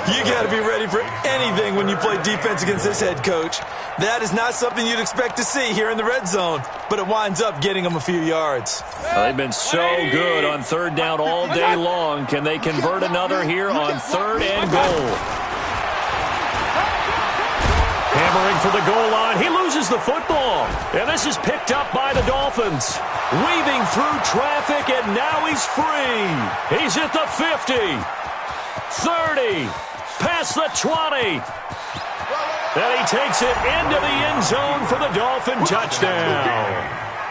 You got to be ready for anything when you play defense against this head coach. That is not something you'd expect to see here in the red zone, but it winds up getting them a few yards. They've been so good on 3rd down all day long. Can they convert another here on 3rd and goal? Hammering for the goal line. He loses the football. And this is picked up by the Dolphins. Weaving through traffic, and now he's free. He's at the 50. 30. Past the 20. And he takes it into the end zone for the Dolphin touchdown.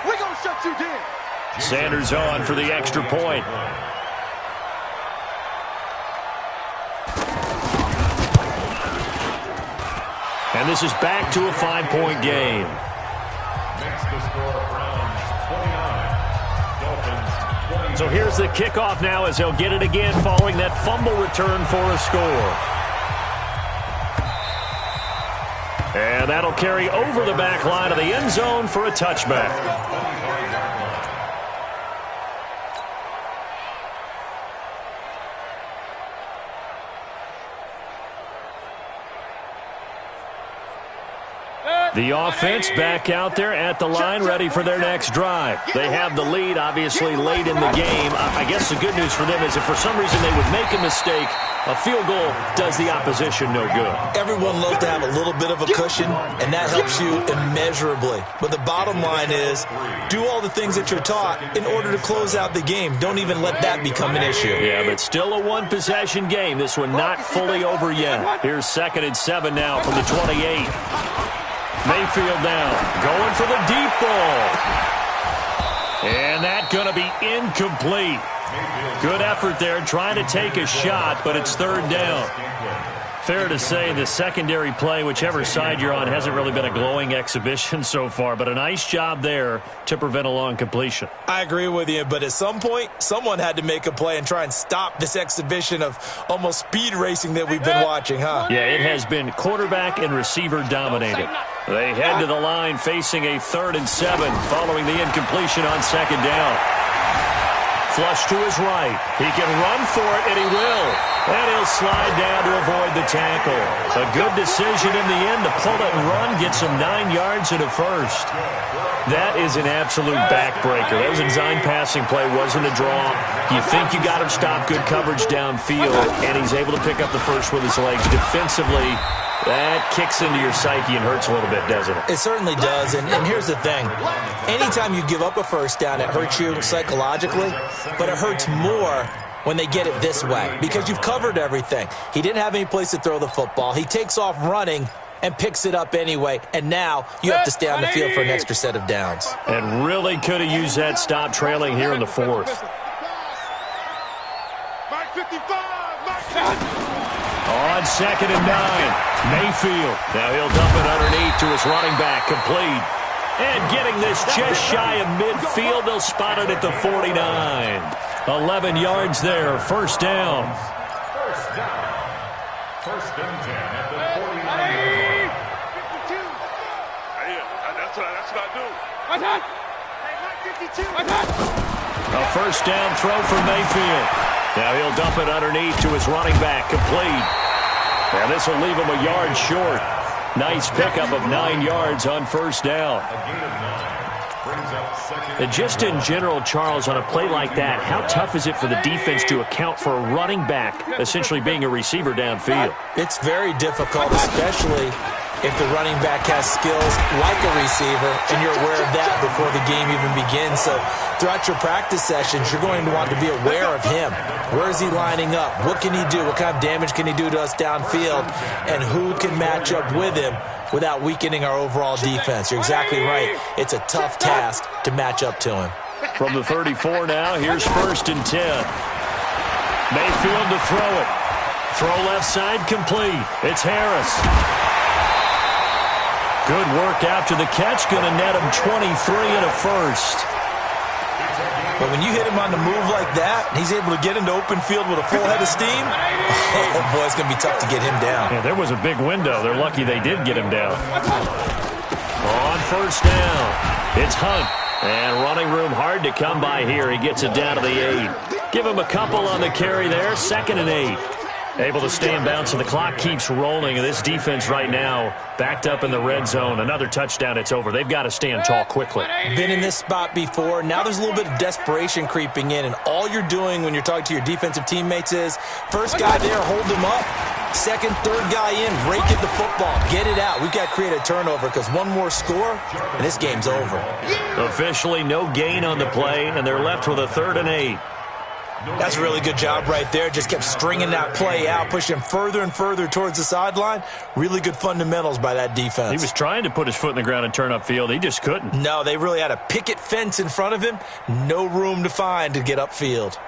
We're going to shut you down. Sanders on for the extra point. And this is back to a 5-point game. Makes the score Browns 29. Dolphins 20. So here's the kickoff now as they'll get it again following that fumble return for a score. And that'll carry over the back line of the end zone for a touchback. The offense back out there at the line, ready for their next drive. They have the lead, obviously, late in the game. I guess the good news for them is if for some reason they would make a mistake, a field goal does the opposition no good. Everyone loves to have a little bit of a cushion, and that helps you immeasurably. But the bottom line is, do all the things that you're taught in order to close out the game. Don't even let that become an issue. Yeah, but still a one-possession game. This one not fully over yet. Here's 2nd and 7 now from the 28. Mayfield now, going for the deep ball. And that's going to be incomplete. Good effort there trying to take a shot, but it's third down. Fair to say the secondary play, whichever side you're on, hasn't really been a glowing exhibition so far, but a nice job there to prevent a long completion. I agree with you, but at some point, someone had to make a play and try and stop this exhibition of almost speed racing that we've been watching, huh? Yeah, it has been quarterback and receiver dominated. They head to the line facing a 3rd and 7 following the incompletion on second down. Flush to his right. He can run for it, and he will. And he'll slide down to avoid the tackle. A good decision in the end to pull it and run, gets him 9 yards and a first. That is an absolute backbreaker. That was a design passing play, wasn't a draw. You think you got him stopped, good coverage downfield, and he's able to pick up the first with his legs. Defensively, that kicks into your psyche and hurts a little bit, doesn't it? It certainly does, and here's the thing. Anytime you give up a first down, it hurts you psychologically, but it hurts more when they get it this way because you've covered everything. He didn't have any place to throw the football. He takes off running and picks it up anyway, and now you have to stay on the field for an extra set of downs. And really could have used that stop trailing here in the 4th. On 2nd and 9, Mayfield. Now he'll dump it underneath to his running back, complete. And getting this just shy of midfield, they'll spot it at the 49. 11 yards there, first down. First and 10 at the 49. That's what I do. A first down throw for Mayfield. Now he'll dump it underneath to his running back, complete. And this will leave him a yard short. Nice pickup of 9 yards on first down. And just in general, Charles, on a play like that, how tough is it for the defense to account for a running back essentially being a receiver downfield? It's very difficult, especially if the running back has skills like a receiver, and you're aware of that before the game even begins. So throughout your practice sessions, you're going to want to be aware of him. Where is he lining up? What can he do? What kind of damage can he do to us downfield? And who can match up with him without weakening our overall defense? You're exactly right. It's a tough task to match up to him. From the 34 now, here's 1st and 10. Mayfield to throw it. Throw left side complete. It's Harris. Good work after the catch. Going to net him 23 and a first. But when you hit him on the move like that, and he's able to get into open field with a full head of steam, oh boy, it's going to be tough to get him down. Yeah, there was a big window. They're lucky they did get him down. On first down, it's Hunt. And running room hard to come by here. He gets it down to the 8. Give him a couple on the carry there. 2nd and 8. Able to stay in bounds, so the clock keeps rolling. And this defense right now backed up in the red zone. Another touchdown, it's over. They've got to stand tall quickly. Been in this spot before. Now there's a little bit of desperation creeping in. And all you're doing when you're talking to your defensive teammates is, first guy there, hold him up. Second, third guy in, rake at the football. Get it out. We've got to create a turnover because one more score, and this game's over. Officially no gain on the play, and they're left with a 3rd and 8. That's a really good job right there. Just kept stringing that play out, pushing him further and further towards the sideline. Really good fundamentals by that defense. He was trying to put his foot in the ground and turn upfield. He just couldn't. No, they really had a picket fence in front of him. No room to find to get upfield.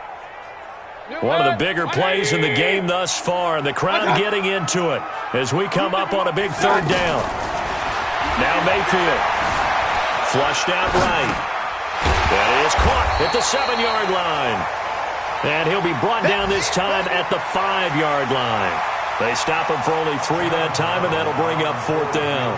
One of the bigger plays in the game thus far, and the crowd getting into it as we come up on a big 3rd down. Now Mayfield. Flushed out right. That is caught at the 7-yard line. And he'll be brought down this time at the 5-yard line. They stop him for only 3 that time, and that'll bring up 4th down.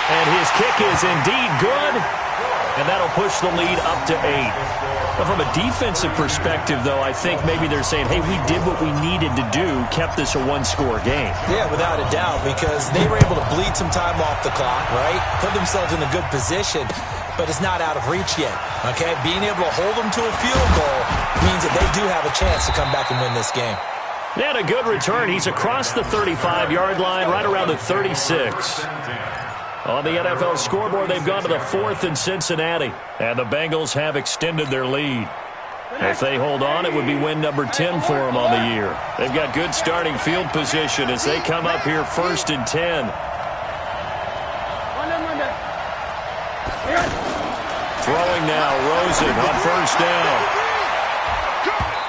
And his kick is indeed good, and that'll push the lead up to 8. But from a defensive perspective, though, I think maybe they're saying, hey, we did what we needed to do, kept this a 1-score game. Yeah, without a doubt, because they were able to bleed some time off the clock, right? Put themselves in a good position, but it's not out of reach yet, okay? Being able to hold them to a field goal means that they do have a chance to come back and win this game. And a good return. He's across the 35-yard line, right around the 36. On the NFL scoreboard, they've gone to the 4th in Cincinnati, and the Bengals have extended their lead. If they hold on, it would be win number 10 for them on the year. They've got good starting field position as they come up here 1st and 10. Throwing now, Rosen on 1st down.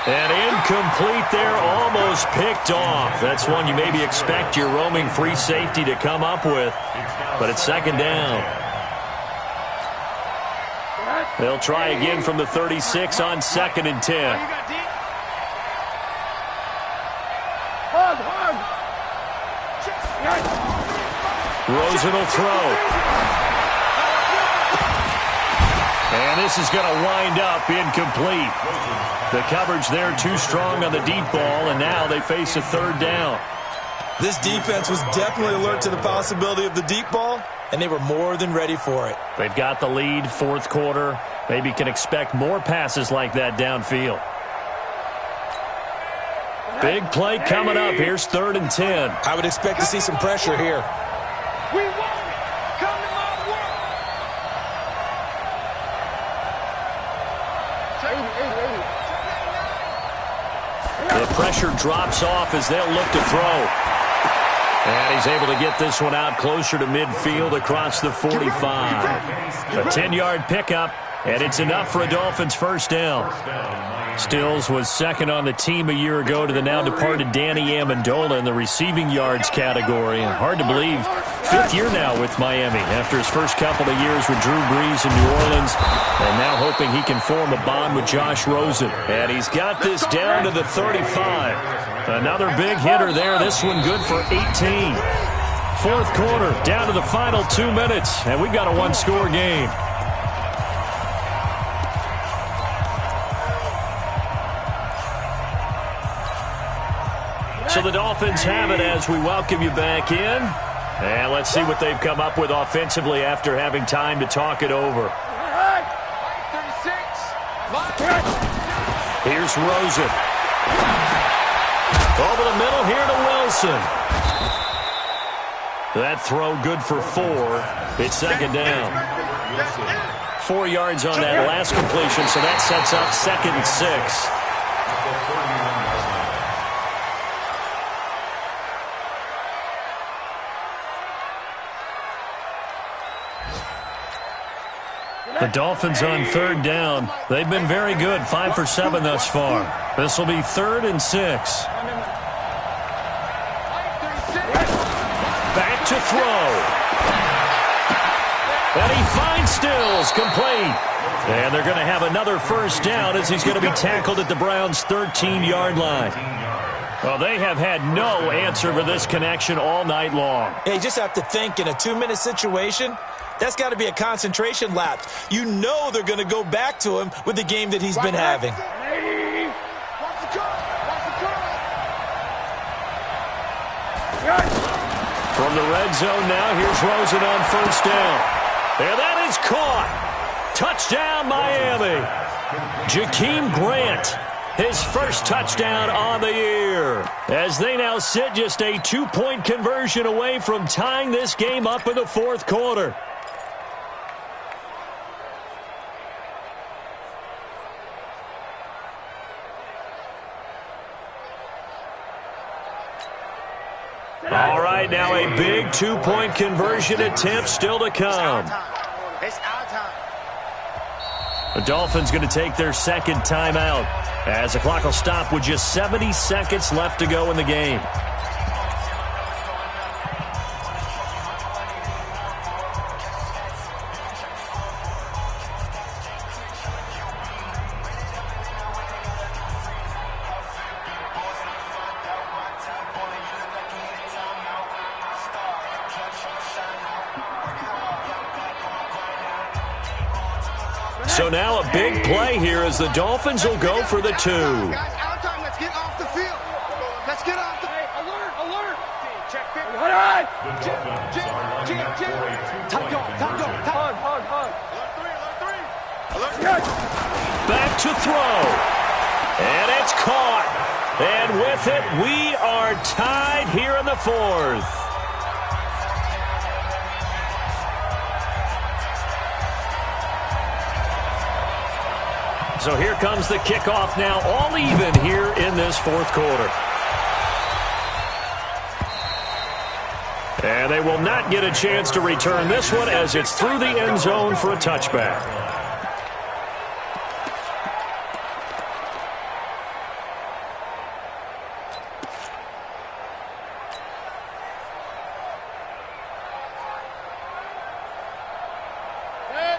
And incomplete there, almost picked off. That's one you maybe expect your roaming free safety to come up with. But it's 2nd down. They'll try again from the 36 on 2nd and 10. Rosen will throw. And this is going to wind up incomplete. The coverage there too strong on the deep ball, and now they face a 3rd down. This defense was definitely alert to the possibility of the deep ball, and they were more than ready for it. They've got the lead, 4th quarter. Maybe can expect more passes like that downfield. Big play coming up. Here's 3rd and 10. I would expect to see some pressure here. We want it. Come to my work. The pressure drops off as they'll look to throw. And he's able to get this one out closer to midfield across the 45. A 10-yard pickup, and it's enough for a Dolphins 1st down. Stills was 2nd on the team a year ago to the now-departed Danny Amendola in the receiving yards category. And hard to believe, 5th year now with Miami after his first couple of years with Drew Brees in New Orleans, and now hoping he can form a bond with Josh Rosen. And he's got this down to the 35. Another big hitter there, this one good for 18. 4th quarter, down to the final 2 minutes, and we've got a 1-score game. So the Dolphins have it as we welcome you back in. And let's see what they've come up with offensively after having time to talk it over. 36. Here's Rosen. Over the middle here to Wilson. That throw good for 4. It's 2nd down. 4 yards on that last completion, so that sets up 2nd and 6. The Dolphins on 3rd down. They've been very good, 5 for 7 thus far. This will be 3rd and 6. Back to throw. And he finds Stills, complete. And they're going to have another 1st down as he's going to be tackled at the Browns' 13-yard line. Well, they have had no answer for this connection all night long. Yeah, you just have to think in a 2-minute situation, that's got to be a concentration lapse. You know they're going to go back to him with the game that he's been having. From the red zone now, here's Rosen on 1st down. And that is caught. Touchdown, Miami. Jakeem Grant, his first touchdown on the year. As they now sit just a 2-point conversion away from tying this game up in the 4th quarter. All right, now a big 2-point conversion attempt still to come. It's our time. The Dolphins going to take their 2nd timeout as the clock will stop with just 70 seconds left to go in the game. So now a big play here as the Dolphins will go for the 2. Guys, our time. Let's get off the field. Let's get off the field. Alert, alert. Check pick. Alert. Time go. Hug. Alert 3. Back to throw. And it's caught. And with it, we are tied here in the 4th. So here comes the kickoff now, all even here in this fourth quarter. And they will not get a chance to return this one as it's through the end zone for a touchback.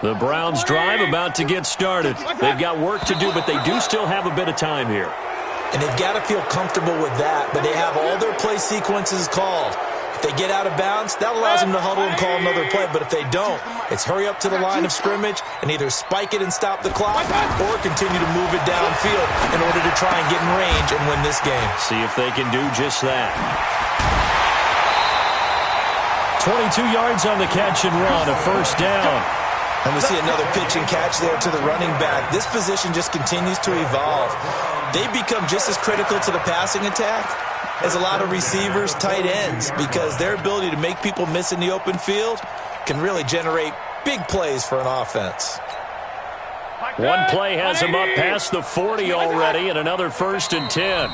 The Browns drive about to get started. They've got work to do, but they do still have a bit of time here. And they've got to feel comfortable with that, but they have all their play sequences called. If they get out of bounds, that allows them to huddle and call another play, but if they don't, it's hurry up to the line of scrimmage and either spike it and stop the clock or continue to move it downfield in order to try and get in range and win this game. See if they can do just that. 22 yards on the catch and run, a first down. And we see another pitch and catch there to the running back. This position just continues to evolve. They become just as critical to the passing attack as a lot of receivers, tight ends, because their ability to make people miss in the open field can really generate big plays for an offense. One play has them up past the 40 already, and another 1st and 10.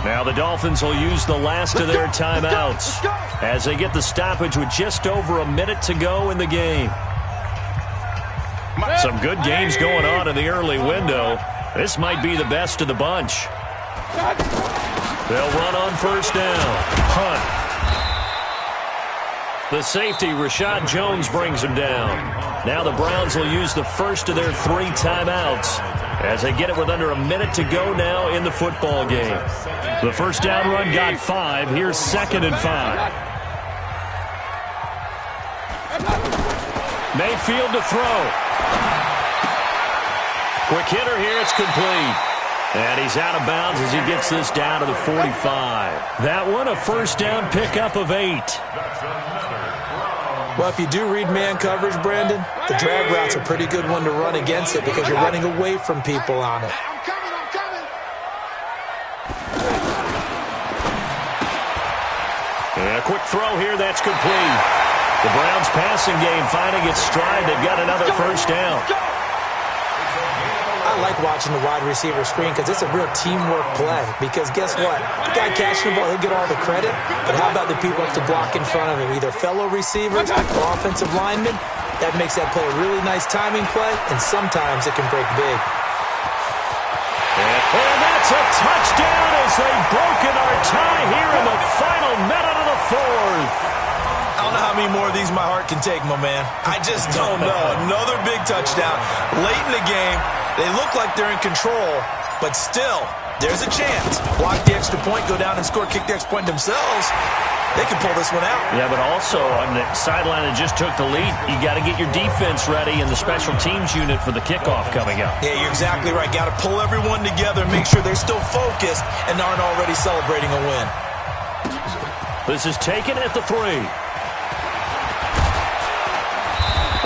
Now the Dolphins will use the last of their timeouts as they get the stoppage with just over a minute to go in the game. Some good games going on in the early window. This might be the best of the bunch. They'll run on first down. Hunt. The safety, Rashad Jones, brings him down. Now the Browns will use the first of their 3 timeouts as they get it with under a minute to go now in the football game. The first down run got 5. Here's 2nd and 5. Mayfield to throw. Quick hitter here, it's complete. And he's out of bounds as he gets this down to the 45. That one, a first down pickup of 8. Well, if you do read man coverage, Brandon, the drag route's a pretty good one to run against it because you're running away from people on it. I'm coming. And a quick throw here, that's complete. The Browns passing game finding its stride. They've got another first down. I like watching the wide receiver screen because it's a real teamwork play. Because guess what? The guy catching the ball, he'll get all the credit. But how about the people up to block in front of him? Either fellow receivers or offensive linemen. That makes that play a really nice timing play, and sometimes it can break big. And that's a touchdown as they've broken our tie here in the final minute of the 4th. I don't know how many more of these my heart can take, my man. I just don't know. Another big touchdown late in the game. They look like they're in control, but still, there's a chance. Block the extra point, go down and score, kick the extra point themselves. They can pull this one out. Yeah, but also on the sideline that just took the lead, you got to get your defense ready and the special teams unit for the kickoff coming up. Yeah, you're exactly right. Got to pull everyone together and make sure they're still focused and aren't already celebrating a win. This is taken at the 3.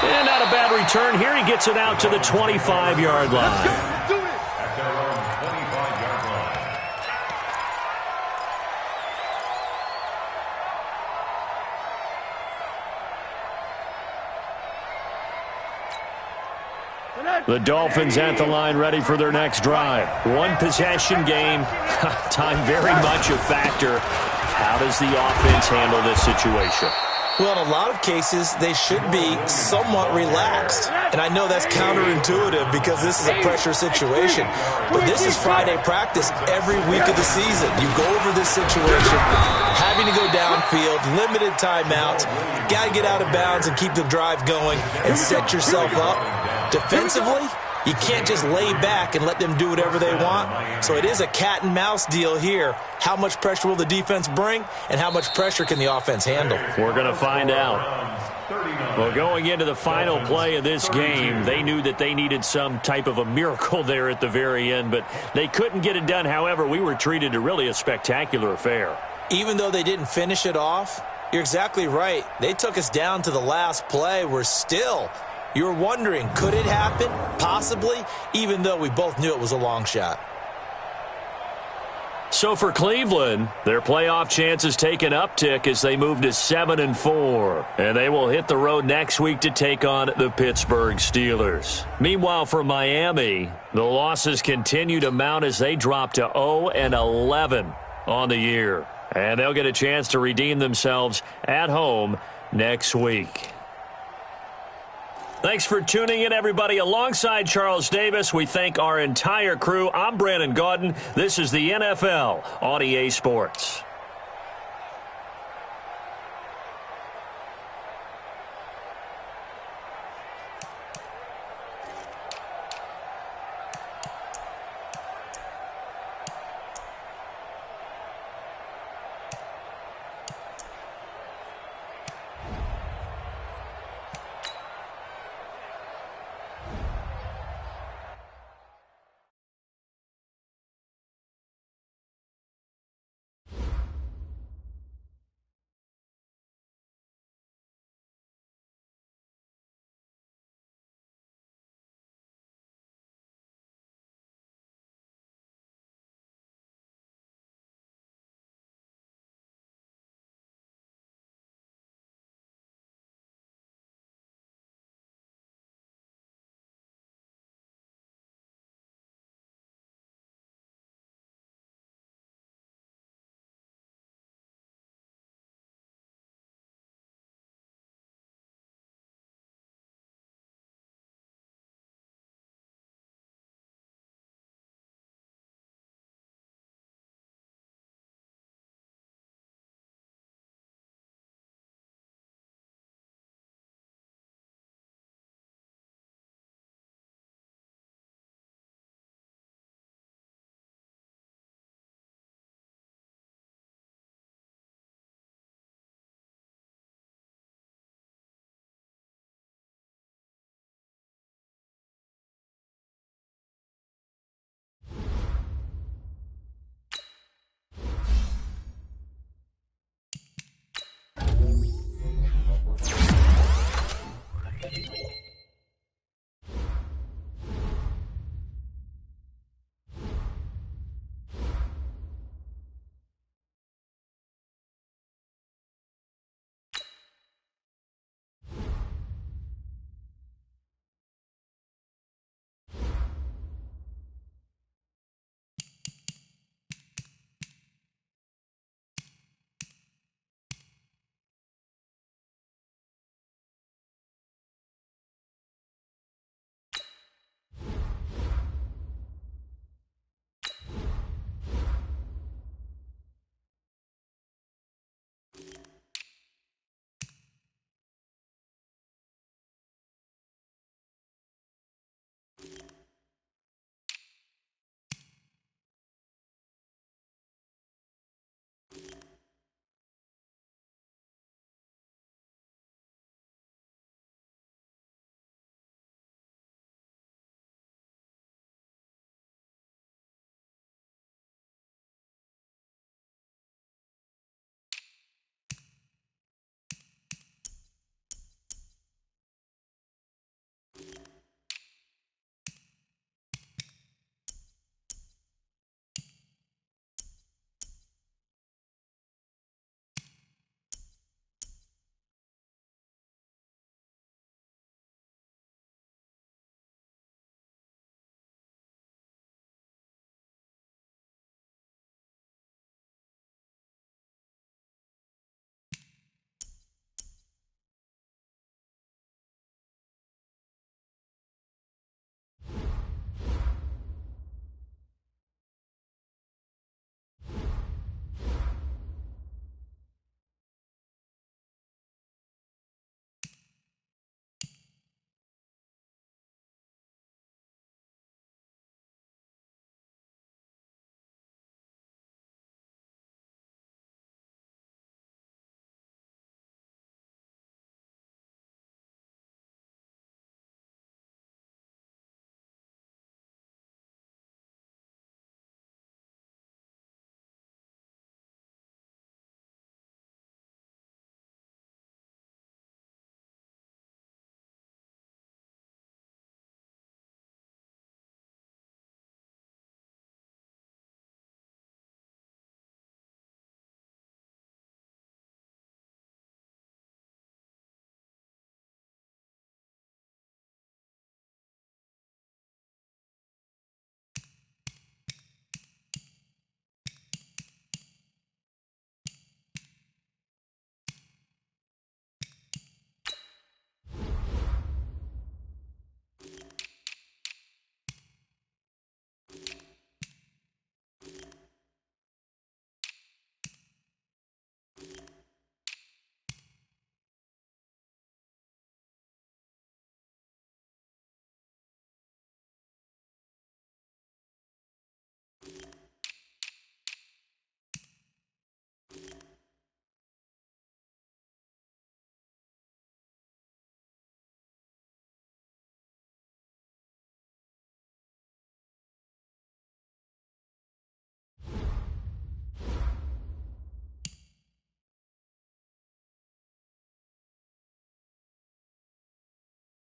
And not a bad return here. He gets it out to the 25-yard line. At their own 25-yard line. The Dolphins at the line ready for their next drive. One possession game. Time very much a factor. How does the offense handle this situation? Well, in a lot of cases, they should be somewhat relaxed. And I know that's counterintuitive because this is a pressure situation. But this is Friday practice every week of the season. You go over this situation, having to go downfield, limited timeouts, got to get out of bounds and keep the drive going and set yourself up. Defensively, you can't just lay back and let them do whatever they want. So it is a cat and mouse deal here. How much pressure will the defense bring, and how much pressure can the offense handle? We're going to find out. Well, going into the final play of this game, they knew that they needed some type of a miracle there at the very end, but they couldn't get it done. However, we were treated to really a spectacular affair. Even though they didn't finish it off, you're exactly right. They took us down to the last play. We're still... You're wondering, could it happen? Possibly, even though we both knew it was a long shot. So for Cleveland, their playoff chances take an uptick as they move to 7-4. And they will hit the road next week to take on the Pittsburgh Steelers. Meanwhile, for Miami, the losses continue to mount as they drop to 0-11 on the year. And they'll get a chance to redeem themselves at home next week. Thanks for tuning in, everybody. Alongside Charles Davis, we thank our entire crew. I'm Brandon Gaudin. This is the NFL on EA Sports.